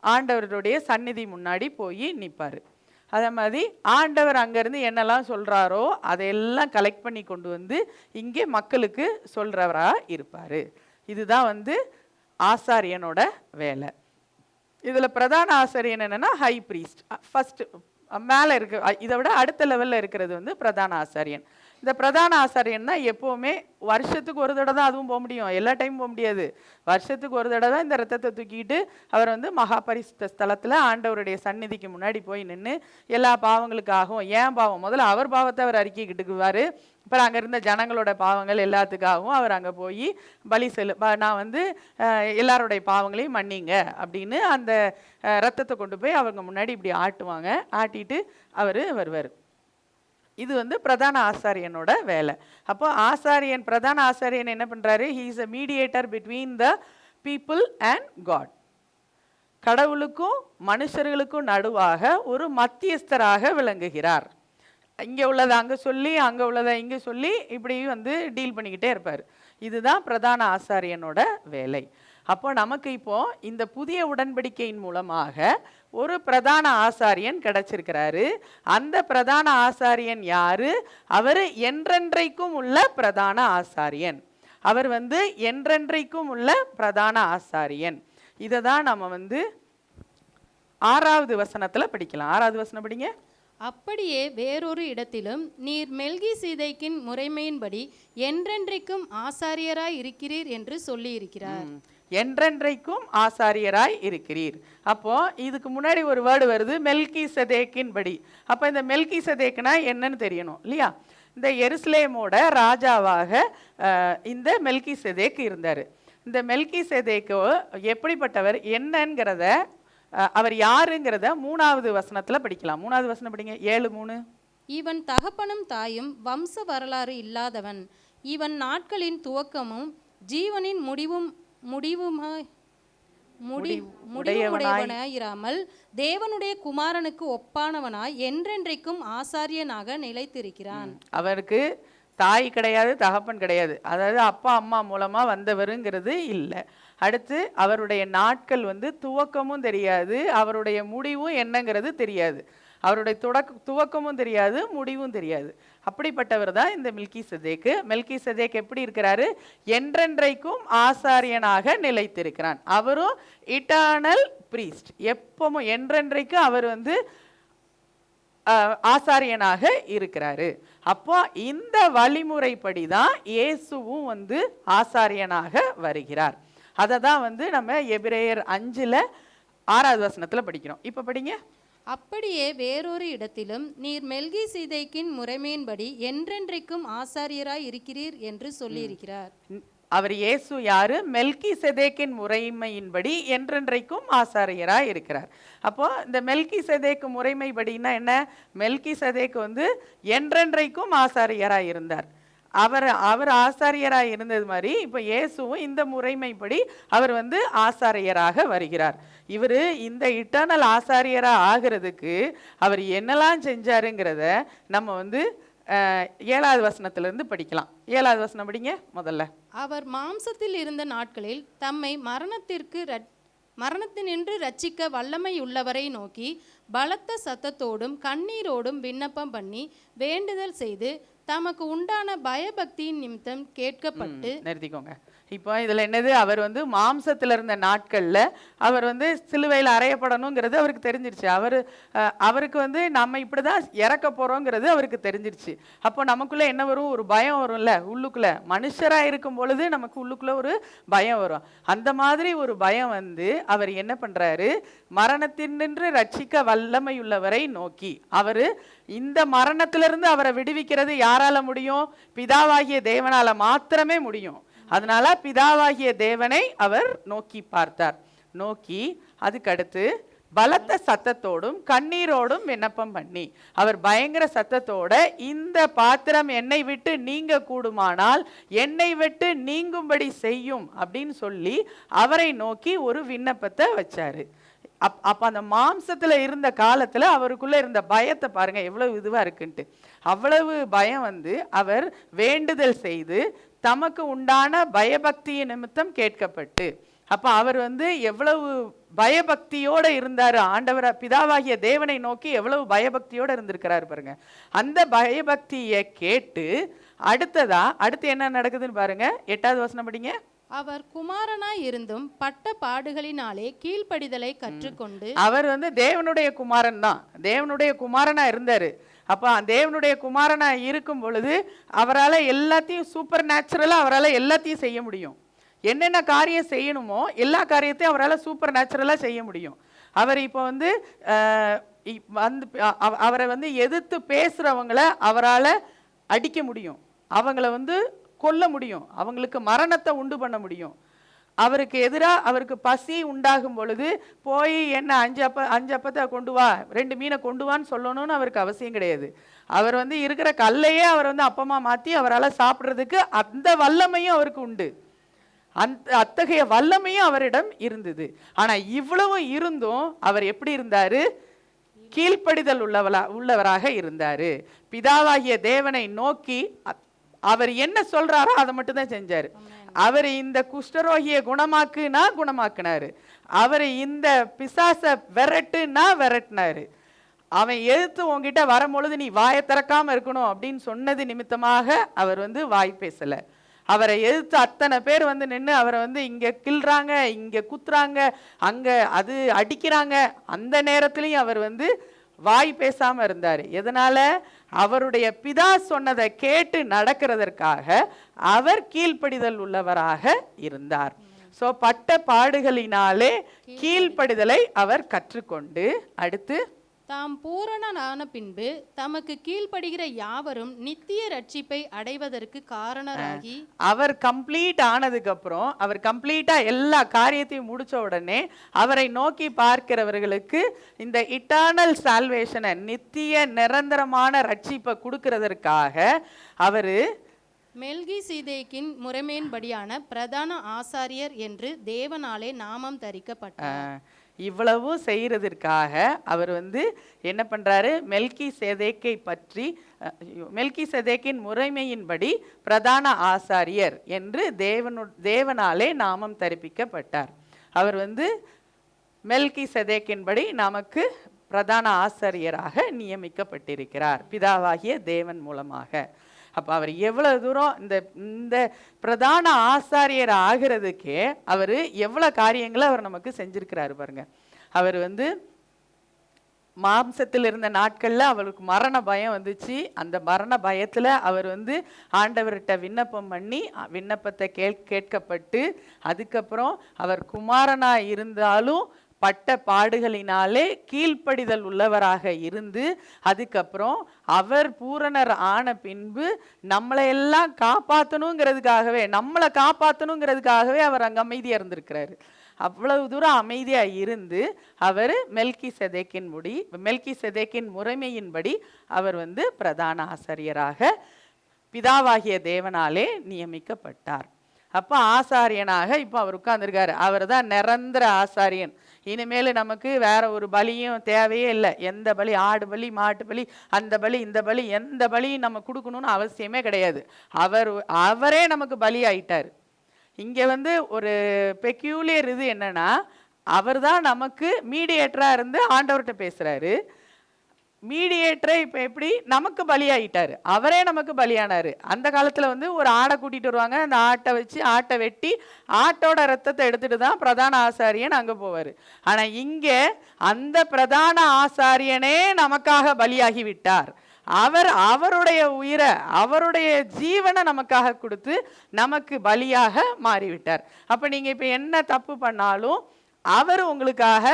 Speaker 1: ஆண்டவருடைய சந்நிதி முன்னாடி போய் நிற்பார். அதே மாதிரி ஆண்டவர் அங்கேருந்து என்னெல்லாம் சொல்கிறாரோ அதையெல்லாம் கலெக்ட் பண்ணி கொண்டு வந்து இங்கே மக்களுக்கு சொல்கிறவராக இருப்பார். இதுதான் வந்து ஆசாரியனோட வேலை. இதில் பிரதான ஆசாரியன் என்னென்னா ஹை ப்ரீஸ்ட். ஃபஸ்ட்டு மேலே இருக்க, இதை விட அடுத்த லெவலில் இருக்கிறது வந்து பிரதான ஆசாரியன். இந்த பிரதான ஆசாரியன் தான் எப்போவுமே வருஷத்துக்கு ஒரு தடவை தான் அதுவும் போக முடியும், எல்லா டைமும் போக முடியாது. வருஷத்துக்கு ஒரு தடவை தான் இந்த ரத்தத்தை தூக்கிட்டு அவர் வந்து மகா பரிசுத்த ஸ்தலத்தில் ஆண்டவருடைய சந்நிதிக்கு முன்னாடி போய் நின்று எல்லா பாவங்களுக்காகவும், ஏன் பாவம் முதல்ல அவர் பாவத்தை அவர் அறிக்கைக்கிட்டுக்குவார். அப்புறம் அங்கே இருந்த ஜனங்களோட பாவங்கள் எல்லாத்துக்காகவும் அவர் அங்கே போய் பலி நான் வந்து எல்லாருடைய பாவங்களையும் மன்னிங்க அப்படின்னு அந்த ரத்தத்தை கொண்டு போய் அவங்க முன்னாடி இப்படி ஆட்டுவாங்க. ஆட்டிட்டு அவர் வருவார். இது வந்து பிரதான ஆசாரியனோட வேலை. அப்போ ஆசாரியன், பிரதான ஆசாரியன் என்ன பண்ணுறாரு? He is a mediator between the people and God. கடவுளுக்கும் மனுஷர்களுக்கும் நடுவாக ஒரு மத்தியஸ்தராக விளங்குகிறார். இங்கே உள்ளதை அங்கே சொல்லி, அங்கே உள்ளதை இங்கே சொல்லி, இப்படி வந்து டீல் பண்ணிக்கிட்டே இருப்பார். இதுதான் பிரதான ஆசாரியனோட வேலை. அப்போ நமக்கு இப்போ இந்த புதிய உடன்படிக்கையின் மூலமாக ஒரு பிரதான ஆசாரியன் கிடைச்சிருக்கிறாரு. அந்த பிரதான ஆசாரியன் யாரு? அவர் என்றென்றைக்கும் உள்ள பிரதான ஆசாரியன். அவர் வந்து என்றென்றைக்கும் உள்ள பிரதான ஆசாரியன். இதை தான் நம்ம வந்து 6வது வசனத்தில் படிக்கலாம். 6வது வசனம் படிங்க.
Speaker 2: அப்படியே வேறொரு இடத்திலும் நீர் மெல்கிசேதேக்கின் முறைமையின்படி என்றென்றைக்கும் ஆசாரியராய் இருக்கிறீர் என்று சொல்லி இருக்கிறார்.
Speaker 1: என்றென்றைக்கும் ஆசாரியராய் இருக்கிறீர். அப்போ இதுக்கு முன்னாடி ஒரு வேர்டு வருது, மெல்கிசேதேக்கின் படி. அப்போ இந்த மெல்கிசேதேக்னா என்னன்னு தெரியணும் இல்லையா? இந்த எருசலேமோட ராஜாவாக இந்த மெல்கிசேதேக் இருந்தார். இந்த மெல்கிசேதேக்கு எப்படிப்பட்டவர் என்னங்கிறத, அவர் யாருங்கிறத 3வது வசனத்தில் படிக்கலாம். 3வது வசனம் படிங்க. 7:3.
Speaker 2: இவன் தகப்பனும் தாயும் வம்ச வரலாறு இல்லாதவன், இவன் நாட்களின் துவக்கமும் ஜீவனின் முடிவுடையவனாயிராமல் தேவனுடைய குமாரனுக்கு ஒப்பானவனாய் என்றென்றைக்கும் ஆசாரியனாக நிலைத்திருக்கிறான்.
Speaker 1: அவருக்கு தாய் கிடையாது, தகப்பன் கிடையாது. அதாவது அப்பா அம்மா மூலமாக வந்தவருங்கிறது இல்லை. அடுத்து அவருடைய நாட்கள் வந்து துவக்கமும் தெரியாது, அவருடைய முடிவும் என்னங்கிறது தெரியாது. அவருடைய துவக்கமும் தெரியாது, முடிவும் தெரியாது. அப்படிப்பட்டவர் தான் இந்த மெல்கிசேதேக்கு. மெல்கிசேதேக் எப்படி இருக்கிறாரு? என்றென்றைக்கும் ஆசாரியனாக நிலைத்திருக்கிறான். அவரும் இட்டர்னல் பிரீஸ்ட். எப்பவும் என்றென்றைக்கும் அவர் வந்து ஆசாரியனாக இருக்கிறாரு. அப்போ இந்த வழிமுறைப்படி தான் இயேசுவும் வந்து ஆசாரியனாக வருகிறார். அதை தான் வந்து நம்ம எபிரேயர் 5ல் 6வது வசனத்தில் படிக்கிறோம். இப்போ படிங்க.
Speaker 2: அப்படியே வேறொரு இடத்திலும் நீர் மெல்கிசேதேக்கின் முறைமையின்படி என்றென்றைக்கும் ஆசாரியராய் இருக்கிறீர் என்று சொல்லியிருக்கிறார்.
Speaker 1: அவர் இயேசு யாரு? மெல்கிசேதேக்கின் முறைமையின்படி என்றென்றைக்கும் ஆசாரியராய் இருக்கிறார். அப்போ இந்த மெல்கிசேதேக்கு முறைமைப்படின்னா என்ன? மெல்கிசேதேக்கு வந்து என்றென்றைக்கும் ஆசாரியராய் இருந்தார். அவர் அவர் ஆசாரியராக இருந்தது மாதிரி இப்போ இயேசுவும் இந்த முறைமைப்படி அவர் வந்து ஆசாரியராக வருகிறார். இவர் இந்த இட்டர்னல் ஆசாரியராக ஆகிறதுக்கு அவர் என்னெல்லாம் செஞ்சாருங்கிறத நம்ம வந்து 7வது வசனத்திலிருந்து படிக்கலாம். 7வது வசனம் படிங்க முதல்ல.
Speaker 2: அவர் மாம்சத்தில் இருந்த நாட்களில் தம்மை மரணத்தினின்று ரட்சிக்க வல்லமை உள்ளவரை நோக்கி பலத்த சத்தத்தோடும் கண்ணீரோடும் விண்ணப்பம் பண்ணி வேண்டுதல் செய்து தமக்கு உண்டான பயபக்தியின் நிமித்தம் கேட்கப்பட்டு.
Speaker 1: நிறுத்திக்கோங்க. இப்போ இதில் என்னது, அவர் வந்து மாம்சத்தில் இருந்த நாட்களில் அவர் வந்து சிலுவையில் அறையப்படணுங்கிறது அவருக்கு தெரிஞ்சிருச்சு. அவருக்கு வந்து நம்ம இப்படி தான் இறக்க போகிறோங்கிறது அவருக்கு தெரிஞ்சிருச்சு. அப்போ நமக்குள்ளே என்ன வரும், ஒரு பயம் வரும்ல உள்ளுக்குள்ளே. மனுஷராக இருக்கும் பொழுது நமக்கு உள்ளுக்குள்ளே ஒரு பயம் வரும். அந்த மாதிரி ஒரு பயம் வந்து அவர் என்ன பண்ணுறாரு, மரணத்தினின்று ரட்சிக்க வல்லமையுள்ளவரை நோக்கி. அவர் இந்த மரணத்திலிருந்து அவரை விடுவிக்கிறது யாரால முடியும்? பிதாவாகிய தேவனால மாத்திரமே முடியும். அதனால பிதாவாகிய தேவனை அவர் நோக்கி பார்த்தார். நோக்கி அதுக்கடுத்து பலத்த சத்தத்தோடும் கண்ணீரோடும் விண்ணப்பம் பண்ணி, அவர் பயங்கர சத்தத்தோட இந்த பாத்திரம் என்னை விட்டு நீங்க கூடுமானால் என்னை விட்டு நீங்கும்படி செய்யும் அப்படின்னு சொல்லி அவரை நோக்கி ஒரு விண்ணப்பத்தை வச்சாரு. அப்போ அந்த மாம்சத்தில் இருந்த காலத்தில் அவருக்குள்ளே இருந்த பயத்தை பாருங்க எவ்வளவு இதுவாக இருக்குன்ட்டு. அவ்வளவு பயம் வந்து அவர் வேண்டுதல் செய்து தமக்கு உண்டான பயபக்தியின் நிமித்தம் கேட்கப்பட்டு. அப்போ அவர் வந்து எவ்வளவு பயபக்தியோடு இருந்தார், ஆண்டவர் பிதாவாகிய தேவனை நோக்கி எவ்வளவு பயபக்தியோடு இருந்திருக்கிறார் பாருங்க. அந்த பயபக்தியை கேட்டு அடுத்து என்ன நடக்குதுன்னு பாருங்க. 8வது வசனம் படிங்க.
Speaker 2: அவர் குமாரனாய் இருந்தும் பட்ட பாடுகளினாலே கீழ்ப்படிதலை கற்றுக்கொண்டு. அவர்
Speaker 1: வந்து தேவனுடைய குமாரன் தான், தேவனுடைய குமாரனா இருந்தாரு. அப்போ தேவனுடைய குமாரனா இருக்கும் பொழுது அவரால் எல்லாத்தையும் சூப்பர் நேச்சுரலா அவரால் எல்லாத்தையும் செய்ய முடியும். என்னென்ன காரியம் செய்யணுமோ எல்லா காரியத்தையும் அவரால் சூப்பர் நேச்சுரலா செய்ய முடியும். அவர் இப்போ வந்து அவரை வந்து எதிர்த்து பேசுறவங்களை அவரால் அடிக்க முடியும், அவங்கள வந்து கொல்ல முடியும், அவங்களுக்கு மரணத்தை உண்டு பண்ண முடியும். அவருக்கு எதிராக அவருக்கு பசி உண்டாகும் பொழுது போய் என்ன 5 அப்பத்தை கொண்டு வா, 2 மீனை கொண்டு வான்னு சொல்லணும்னு அவருக்கு அவசியம் கிடையாது. அவர் வந்து இருக்கிற கல்லையே அவர் வந்து அப்பமா மாற்றி அவரால் சாப்பிட்றதுக்கு அந்த வல்லமையும் அவருக்கு உண்டு. அத்தகைய வல்லமையும் அவரிடம் இருந்தது. ஆனால் இவ்வளவும் இருந்தும் அவர் எப்படி இருந்தார்? கீழ்ப்படிதல் உள்ளவராக இருந்தார். பிதாவாகிய தேவனை நோக்கி அவர் என்ன சொல்றாரோ அதை மட்டும் தான் செஞ்சாரு. அவர் இந்த குஷ்டரோகியை குணமாக்குனாரு. அவர் இந்த பிசாசை விரட்டுனாரு. அவன் எதிர்த்து உங்ககிட்ட வரும்பொழுது நீ வாயை திறக்காம இருக்கணும் அப்படின்னு சொன்னது நிமித்தமாக அவர் வந்து வாய் பேசல. அவரை எதிர்த்து அத்தனை பேர் வந்து நின்று அவரை வந்து இங்க கிள்றாங்க, இங்க குத்துறாங்க, அங்க அது அடிக்கிறாங்க. அந்த நேரத்திலையும் அவர் வந்து வாய் பேசாம இருந்தார். எதனால? அவருடைய பிதா சொன்னதை கேட்டு நடக்கிறதற்காக அவர் கீழ்ப்படிதல் உள்ளவராக இருந்தார். சோ பட்ட பாடுகளினாலே கீழ்ப்படிதலை அவர் கற்றுக்கொண்டு அடுத்து
Speaker 2: தாம் பூரணனான பின்பு தமக்கு கீழ்ப்படுகிற யாவரும் நித்திய ரட்சிப்பை அடைவதற்கு காரணராகி.
Speaker 1: அவர் கம்ப்ளீட் ஆனதுக்கு அப்புறம், அவர் கம்ப்ளீட்டா எல்லா காரியத்தையும் முடிச்ச உடனே அவரை நோக்கி பார்க்கிறவர்களுக்கு இந்த இட்டர்னல் சால்வேஷனை, நித்திய நிரந்தரமான ரட்சிப்பை கொடுக்கிறதற்காக அவரு
Speaker 2: மெல்கிசேதேக்கின் முறைமையின்படியான பிரதான ஆசாரியர் என்று தேவனாலே நாமம் தரிக்கப்பட்டார்.
Speaker 1: இவ்வளவு செய்யறதற்காக அவர் வந்து என்ன பண்றாரு? மெல்கிசேதேக்கை பற்றி, மெல்கிசேதேக்கின் முறைமையின்படி பிரதான ஆசாரியர் என்று தேவனாலே நாமம் தரிப்பிக்கப்பட்டார். அவர் வந்து மெல்கிசேதேக்கின்படி நமக்கு பிரதான ஆசாரியராக நியமிக்கப்பட்டிருக்கிறார் பிதாவாகிய தேவன் மூலமாக. அப்போ அவர் எவ்வளவு தூரம் இந்த பிரதான ஆசாரியர் ஆகிறதுக்கே அவர் எவ்வளோ காரியங்களை அவர் நமக்கு செஞ்சிருக்கிறாரு பாருங்க. அவர் வந்து மாம்சத்தில் இருந்த நாட்களில் அவருக்கு மரண பயம் வந்துச்சு. அந்த மரண பயத்தில் அவர் வந்து ஆண்டவர்கிட்ட விண்ணப்பம் பண்ணி விண்ணப்பத்தை கேட்கப்பட்டு அதுக்கப்புறம் அவர் குமாரனாக இருந்தாலும் பட்ட பாடுகளினாலே கீழ்ப்படிதல் உள்ளவராக இருந்து அதுக்கப்புறம் அவர் பூரணர் ஆன பின்பு நம்மளையெல்லாம் நம்மளை காப்பாற்றணுங்கிறதுக்காகவே அவர் அங்கே அமைதியாக இருந்திருக்கிறாரு. அவ்வளவு தூரம் அமைதியாக இருந்து அவர் மெல்கிசேதேக்கின் முறைமையின்படி அவர் வந்து பிரதான ஆசாரியராக பிதாவாகிய தேவனாலே நியமிக்கப்பட்டார். அப்போ ஆசாரியனாக இப்போ அவர் உட்கார்ந்துருக்காரு. அவர் தான் நிரந்தர ஆசாரியன். இனிமேல் நமக்கு வேற ஒரு பலியும் தேவையே இல்லை. எந்த பலி, ஆடு பலி, மாட்டு பலி, அந்த பலி, இந்த பலி, எந்த பலியும் நம்ம கொடுக்கணும்னு அவசியமே கிடையாது. அவரே நமக்கு பலி ஆயிட்டார். இங்கே ஒரு பெக்யூலியர் இது என்னன்னா, அவர் தான் நமக்கு மீடியேட்டராக இருந்து ஆண்டவர்கிட்ட பேசுகிறாரு. மீடியேட்டரை இப்போ எப்படி நமக்கு பலியாயிட்டாரு, அவரே நமக்கு பலியானாரு. அந்த காலத்தில் ஒரு ஆடை கூட்டிகிட்டு வருவாங்க. அந்த ஆட்டை வச்சு ஆட்டை வெட்டி ஆட்டோட ரத்தத்தை எடுத்துட்டு தான் பிரதான ஆசாரியன் அங்கே போவார். ஆனால் இங்கே அந்த பிரதான ஆசாரியனே நமக்காக பலியாகி விட்டார். அவருடைய உயிரை, அவருடைய ஜீவனை நமக்காக கொடுத்து நமக்கு பலியாக மாறிவிட்டார். அப்போ நீங்கள் இப்போ என்ன தப்பு பண்ணாலும் அவர் உங்களுக்காக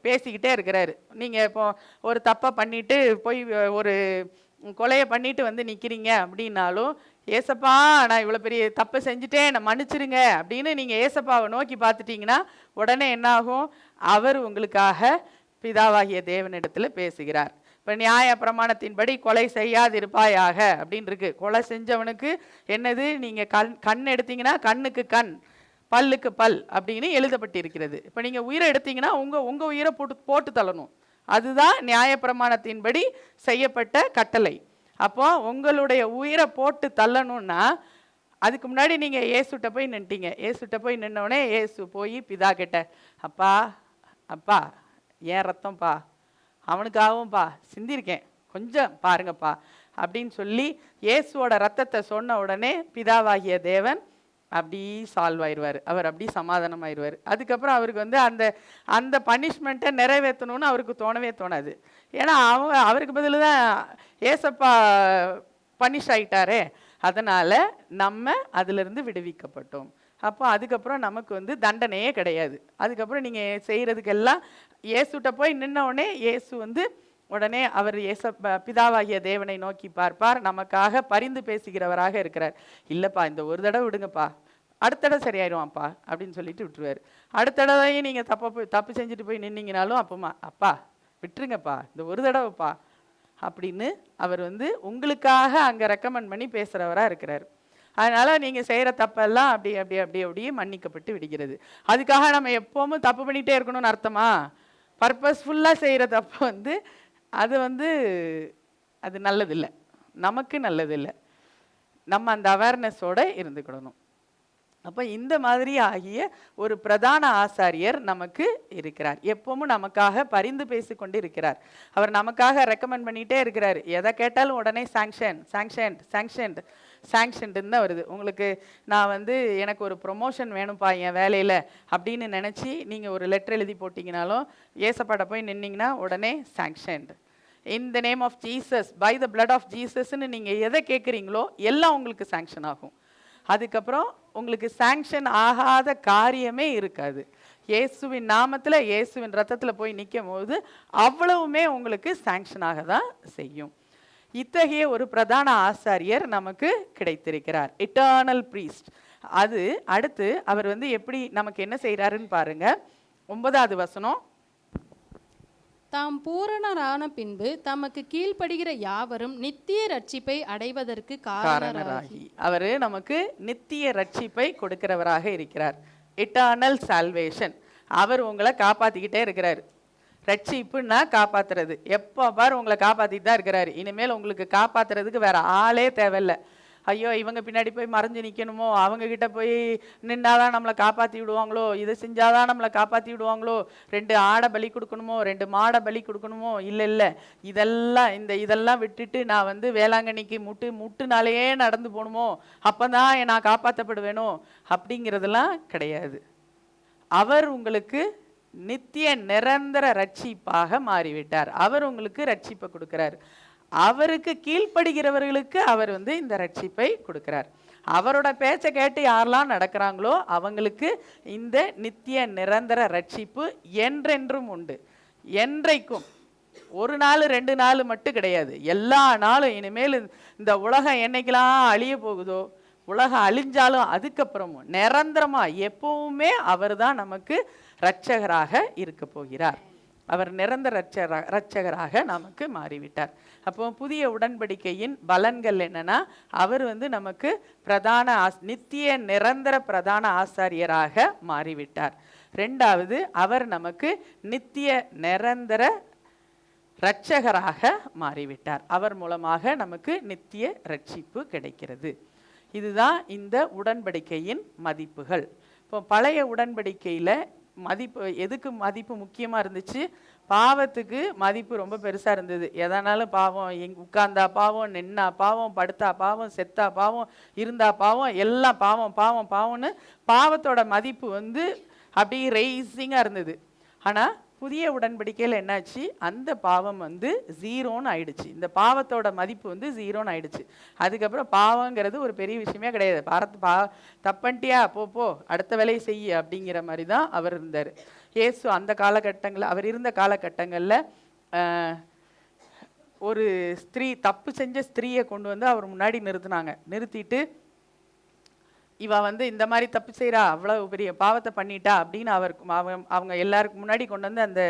Speaker 1: பேசிக்கிட்டே இருக்கிறாரு. நீங்கள் இப்போ ஒரு தப்பை பண்ணிட்டு போய் ஒரு கொலையை பண்ணிட்டு நிற்கிறீங்க அப்படின்னாலும், ஏசப்பா நான் இவ்வளோ பெரிய தப்பை செஞ்சுட்டேன், என்னை மன்னிச்சிருங்க அப்படின்னு நீங்கள் ஏசப்பாவை நோக்கி பார்த்துட்டிங்கன்னா உடனே என்னாகும்? அவர் உங்களுக்காக பிதாவாகிய தேவனிடத்தில் பேசுகிறார். இப்போ நியாய பிரமாணத்தின்படி கொலை செய்யாதிருப்பாயாக அப்படின்னு இருக்கு. கொலை செஞ்சவனுக்கு என்னது? நீங்கள் கண் எடுத்தீங்கன்னா கண்ணுக்கு கண், பல்லுக்கு பல் அப்படின்னு எழுதப்பட்டிருக்கிறது. இப்போ நீங்கள் உயிரை எடுத்தீங்கன்னா உங்கள் உயிரை போட்டு தள்ளணும். அதுதான் நியாயப்பிரமாணத்தின்படி செய்யப்பட்ட கட்டளை. அப்போ உங்களுடைய உயிரை போட்டு தள்ளணும்னா அதுக்கு முன்னாடி நீங்கள் ஏசுட்ட போய் நின்ட்டீங்க. ஏசுட்ட போய் நின்னோடனே ஏசு போய் பிதா கிட்ட, அப்பா அப்பா ஏன் ரத்தம்ப்பா, அவனுக்காகவும்ப்பா சிந்திருக்கேன், கொஞ்சம் பாருங்கப்பா அப்படின்னு சொல்லி இயேசுவோட ரத்தத்தை சொன்ன உடனே பிதாவாகிய தேவன் அப்படி சால்வ் ஆயிடுவார். அவர் அப்படி சமாதானம் ஆயிடுவார். அதுக்கப்புறம் அவருக்கு அந்த அந்த பனிஷ்மெண்ட்டை நிறைவேற்றணும்னு அவருக்கு தோணவே தோணாது. ஏன்னா அவருக்கு பதில் தான் ஏசப்பா பனிஷ் ஆகிட்டாரே. அதனால் நம்ம அதிலிருந்து விடுவிக்கப்பட்டோம். அப்போ அதுக்கப்புறம் நமக்கு தண்டனையே கிடையாது. அதுக்கப்புறம் நீங்கள் செய்கிறதுக்கெல்லாம் இயேசுட்ட போய் நின்ன உடனே இயேசு உடனே அவர் பிதாவாகிய தேவனை நோக்கி பார்ப்பார். நமக்காக பரிந்து பேசுகிறவராக இருக்கிறார். இல்லைப்பா இந்த ஒரு தடவை விடுங்கப்பா, அடுத்த தடவை சரியாயிடுவான்ப்பா அப்படின்னு சொல்லிட்டு விட்டுருவார். அடுத்த தடவையும் நீங்கள் தப்பு செஞ்சுட்டு போய் நின்னீங்கனாலும் அப்பா விட்டுருங்கப்பா, இந்த ஒரு தடவைப்பா அப்படின்னு அவர் உங்களுக்காக அங்கே ரெக்கமெண்ட் பண்ணி பேசுகிறவராக இருக்கிறார். அதனால் நீங்கள் செய்கிற தப்பெல்லாம் அப்படியே மன்னிக்கப்பட்டு விடுகிறது. அதுக்காக நம்ம எப்போவும் தப்பு பண்ணிகிட்டே இருக்கணும்னு அர்த்தமா? பர்பஸ்ஃபுல்லாக செய்கிற தப்பு அது அது நல்லதில்லை, நமக்கு நல்லதில்லை. நம்ம அந்த அவேர்னஸோடு இருந்துக்கிடணும். அப்போ இந்த மாதிரி ஆகிய ஒரு பிரதான ஆசாரியர் நமக்கு இருக்கிறார். எப்பவும் நமக்காக பரிந்து பேசிக்கொண்டு இருக்கிறார். அவர் நமக்காக ரெக்கமெண்ட் பண்ணிகிட்டே இருக்கிறார். எதை கேட்டாலும் உடனே சாங்ஷன்டுன்னு தான் வருது. உங்களுக்கு நான் எனக்கு ஒரு ப்ரொமோஷன் வேணும்ப்பா என் வேலையில் அப்படின்னு நினச்சி நீங்கள் ஒரு லெட்டர் எழுதி போட்டிங்கனாலும் ஏசப்பாட்ட போய் நின்னீங்கன்னா உடனே sanctioned, in the name of Jesus, by the blood of ஜீசஸ்ன்னு நீங்கள் எதை கேட்குறீங்களோ எல்லாம் உங்களுக்கு சாங்ஷன் ஆகும். அதுக்கப்புறம் உங்களுக்கு சாங்ஷன் ஆகாத காரியமே இருக்காது. இயேசுவின் நாமத்தில், இயேசுவின் ரத்தத்தில் போய் நிற்கும் போது அவ்வளவுமே உங்களுக்கு சாங்ஷனாக தான் செய்யும். இத்தகைய ஒரு பிரதான ஆசாரியர் நமக்கு கிடைத்திருக்கிறார், இட்டர்னல் ப்ரீஸ்ட். அது அடுத்து அவர் எப்படி நமக்கு என்ன செய்கிறாருன்னு பாருங்க. 9வது வசனம்,
Speaker 2: தாம் பூரணரான பின்பு தமக்கு கீழ்ப்படுகிற யாவரும் நித்திய ரட்சிப்பை அடைவதற்கு காரணராகி.
Speaker 1: அவர் நமக்கு நித்திய ரட்சிப்பை கொடுக்கிறவராக இருக்கிறார். Eternal salvation. அவர் உங்களை காப்பாற்றிக்கிட்டே இருக்கிறார். ரட்சிப்புன்னா காப்பாற்றுறது. எப்போ பாரு உங்களை காப்பாற்றிட்டு தான் இருக்கிறாரு. இனிமேல் உங்களுக்கு காப்பாற்றுறதுக்கு வேற ஆளே தேவையில்லை. ஐயோ இவங்க பின்னாடி போய் மறைஞ்சு நிற்கணுமோ, அவங்கக்கிட்ட போய் நின்னாதான் நம்மளை காப்பாற்றி விடுவாங்களோ, இதை செஞ்சாதான் நம்மளை காப்பாற்றி விடுவாங்களோ, 2 ஆடை பலி கொடுக்கணுமோ, 2 மாடை பலி கொடுக்கணுமோ, இல்லை இதெல்லாம் விட்டுட்டு நான் வேளாங்கண்ணிக்கு முட்டுனாலேயே நடந்து போகணுமோ, அப்போ தான் நான் காப்பாற்றப்படுவேனோ அப்படிங்கிறதெல்லாம் கிடையாது. அவர் உங்களுக்கு நித்திய நிரந்தர ரட்சிப்பாக மாறிவிட்டார். அவர் உங்களுக்கு ரட்சிப்பை கொடுக்கிறார். அவருக்கு கீழ்ப்படுகிறவர்களுக்கு அவர் இந்த ரட்சிப்பை கொடுக்கிறார். அவரோட பேச்சை கேட்டு யாரெல்லாம் நடக்கிறாங்களோ அவங்களுக்கு இந்த நித்திய நிரந்தர ரட்சிப்பு என்றென்றும் உண்டு. என்றைக்கும், ஒரு நாள் 2 நாள் மட்டும் கிடையாது, எல்லா நாளும். இனிமேல் இந்த உலகம் என்னைக்கெல்லாம் அழிய போகுதோ, உலகம் அழிஞ்சாலும் அதுக்கப்புறமும் நிரந்தரமா எப்பவுமே அவர் தான் நமக்கு இரட்சகராக இருக்க போகிறார். அவர் நிரந்தர இரட்சகராக நமக்கு மாறிவிட்டார். அப்போ புதிய உடன்படிக்கையின் பலன்கள் என்னன்னா, அவர் நமக்கு நித்திய நிரந்தர பிரதான ஆசாரியராக மாறிவிட்டார். ரெண்டாவது, அவர் நமக்கு நித்திய நிரந்தர இரட்சகராக மாறிவிட்டார். அவர் மூலமாக நமக்கு நித்திய ரட்சிப்பு கிடைக்கிறது. இதுதான் இந்த உடன்படிக்கையின் மதிப்புகள். இப்போ பழைய உடன்படிக்கையில் எதுக்கு மதிப்பு முக்கியமாக இருந்துச்சு? பாவத்துக்கு மதிப்பு ரொம்ப பெருசாக இருந்தது. எதனாலும் பாவம், உட்கார்ந்தா பாவம், நின்னா பாவம், படுத்தா பாவம், செத்தா பாவம், இருந்தா பாவம், எல்லாம் பாவம் பாவம் பாவம்னு பாவத்தோட மதிப்பு அப்படியே ரைசிங்காக இருந்தது. ஆனால் புதிய உடன்படிக்கையில் என்னாச்சு? அந்த பாவம் ஜீரோன்னு ஆயிடுச்சு. இந்த பாவத்தோட மதிப்பு ஜீரோன்னு ஆயிடுச்சு. அதுக்கப்புறம் பாவங்கிறது ஒரு பெரிய விஷயமே கிடையாது. தப்பன்ட்டியா போ அடுத்த வேலையை செய்ய அப்படிங்கிற மாதிரி தான் அவர் இருந்தார். இயேசு அந்த காலகட்டங்களில், அவர் இருந்த காலகட்டங்களில் ஒரு தப்பு செஞ்ச ஸ்திரீயை கொண்டு அவர் முன்னாடி நிறுத்திட்டு, இவ இந்த மாதிரி தப்பு செய்கிறா, அவ்வளவு பெரிய பாவத்தை பண்ணிட்டா அப்படின்னு அவங்க எல்லாருக்கும் முன்னாடி கொண்டு அந்த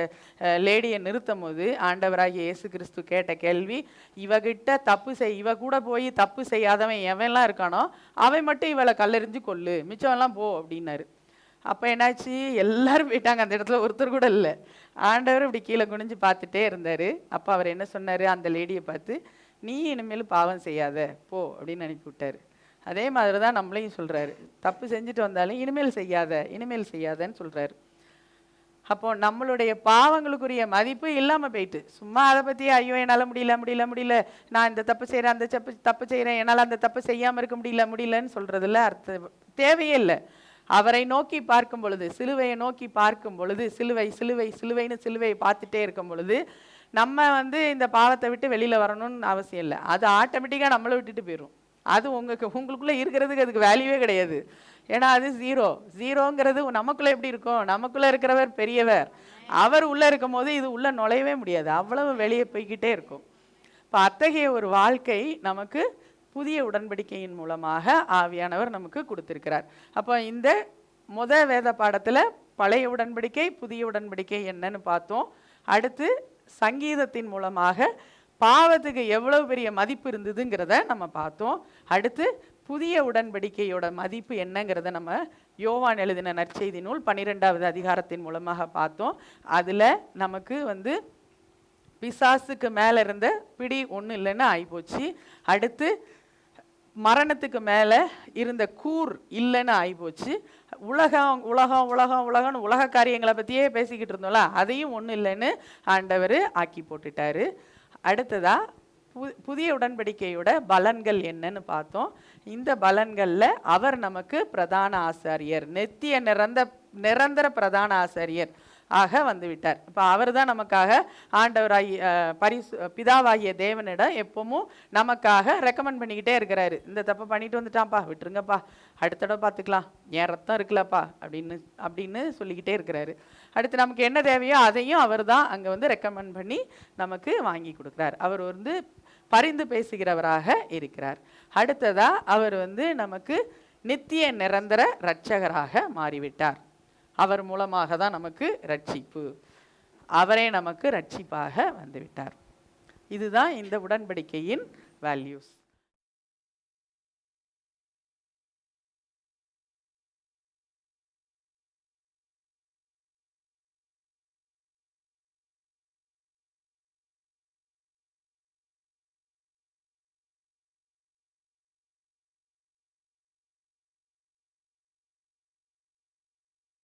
Speaker 1: லேடியை நிறுத்தும் போது ஆண்டவராகிய இயேசு கிறிஸ்து கேட்ட கேள்வி, இவ கூட போய் தப்பு செய்யாதவன் எவன்லாம் இருக்கானோ அவன் மட்டும் இவளை கல்லெறிஞ்சு கொல்லு, மிச்சம்லாம் போ அப்படின்னாரு. அப்போ என்னாச்சு? எல்லாரும் போயிட்டாங்க. அந்த இடத்துல ஒருத்தர் கூட இல்லை. ஆண்டவர் இப்படி கீழே குனிஞ்சு பார்த்துட்டே இருந்தார். அப்போ அவர் என்ன சொன்னார்? அந்த லேடியை பார்த்து, நீ இனிமேல் பாவம் செய்யாத போ அப்படின்னு அனுப்பி விட்டார். அதே மாதிரி தான் நம்மளையும் சொல்கிறாரு. தப்பு செஞ்சுட்டு வந்தாலும் இனிமேல் செய்யாதன்னு சொல்கிறாரு. அப்போ நம்மளுடைய பாவங்களுக்குரிய மதிப்பு இல்லாமல் போயிட்டு, சும்மா அதை பற்றி ஐயோ என்னால் முடியல, நான் இந்த தப்பு செய்கிறேன், அந்த தப்பு செய்கிறேன், என்னால் அந்த தப்பு செய்யாமல் இருக்க முடியலன்னு சொல்கிறதுல தேவையே இல்லை. அவரை நோக்கி பார்க்கும் பொழுது, சிலுவையை நோக்கி பார்க்கும் பொழுது, சிலுவையை பார்த்துட்டே இருக்கும் பொழுது நம்ம இந்த பாவத்தை விட்டு வெளியில் வரணும்னு அவசியம் இல்லை. அது ஆட்டோமேட்டிக்காக நம்மளை விட்டுட்டு போயிடும். அது உங்களுக்குள்ளே இருக்கிறதுக்கு அதுக்கு வேல்யூவே கிடையாது. ஏன்னா அது ஜீரோங்கிறது நமக்குள்ளே எப்படி இருக்கும்? நமக்குள்ளே இருக்கிறவர் பெரியவர். அவர் உள்ளே இருக்கும் போது இது உள்ளே நுழையவே முடியாது. அவ்வளவு வெளியே போய்கிட்டே இருக்கும். இப்போ அத்தகைய ஒரு வாழ்க்கை நமக்கு புதிய உடன்படிக்கையின் மூலமாக ஆவியானவர் நமக்கு கொடுத்திருக்கிறார். அப்போ இந்த வேத பாடத்தில் பழைய உடன்படிக்கை, புதிய உடன்படிக்கை என்னன்னு பார்த்தோம். அடுத்து சங்கீதத்தின் மூலமாக பாவத்துக்கு எவ்வளவு பெரிய மதிப்பு இருந்ததுங்கிறத நம்ம பார்த்தோம். அடுத்து புதிய உடன்படிக்கையோட மதிப்பு என்னங்கிறத நம்ம யோவான் எழுதின நற்செய்தி நூல் 12வது அதிகாரத்தின் மூலமாக பார்த்தோம். அதில் நமக்கு பிசாசுக்கு மேலே இருந்த பிடி ஒன்றும் இல்லைன்னு ஆகிப்போச்சு. அடுத்து மரணத்துக்கு மேலே இருந்த கூர் இல்லைன்னு ஆகிப்போச்சு. உலகம்னு உலக காரியங்களை பற்றியே பேசிக்கிட்டு இருந்தோம்ல, அதையும் ஒன்றும் இல்லைன்னு ஆண்டவர் ஆக்கி போட்டுட்டாரு. அடுத்ததா புதிய உடன்படிக்கையோட பலன்கள் என்னன்னு பார்த்தோம். இந்த பலன்களில் அவர் நமக்கு பிரதான ஆசாரியர், நித்திய நிரந்தர பிரதான ஆசாரியர் ஆக வந்துவிட்டார். இப்போ அவர் தான் நமக்காக பிதாவாகிய தேவனிடம் எப்பவும் நமக்காக ரெக்கமெண்ட் பண்ணிக்கிட்டே இருக்கிறாரு. இந்த தப்பை பண்ணிட்டு வந்துட்டான்ப்பா, விட்டுருங்கப்பா, அடுத்த தடவை பார்த்துக்கலாம், என் ரத்தம் இருக்குல்லப்பா அப்படின்னு சொல்லிக்கிட்டே இருக்கிறாரு. அடுத்து நமக்கு என்ன தேவையோ அதையும் அவர் தான் அங்கே ரெக்கமெண்ட் பண்ணி நமக்கு வாங்கி கொடுக்குறார். அவர் பரிந்து பேசுகிறவராக இருக்கிறார். அடுத்ததா அவர் நமக்கு நித்திய நிரந்தர இரட்சகராக மாறிவிட்டார். அவர் மூலமாக தான் நமக்கு ரட்சிப்பு. அவரே நமக்கு ரட்சிப்பாக வந்துவிட்டார். இதுதான் இந்த உடன்படிக்கையின் வேல்யூஸ்.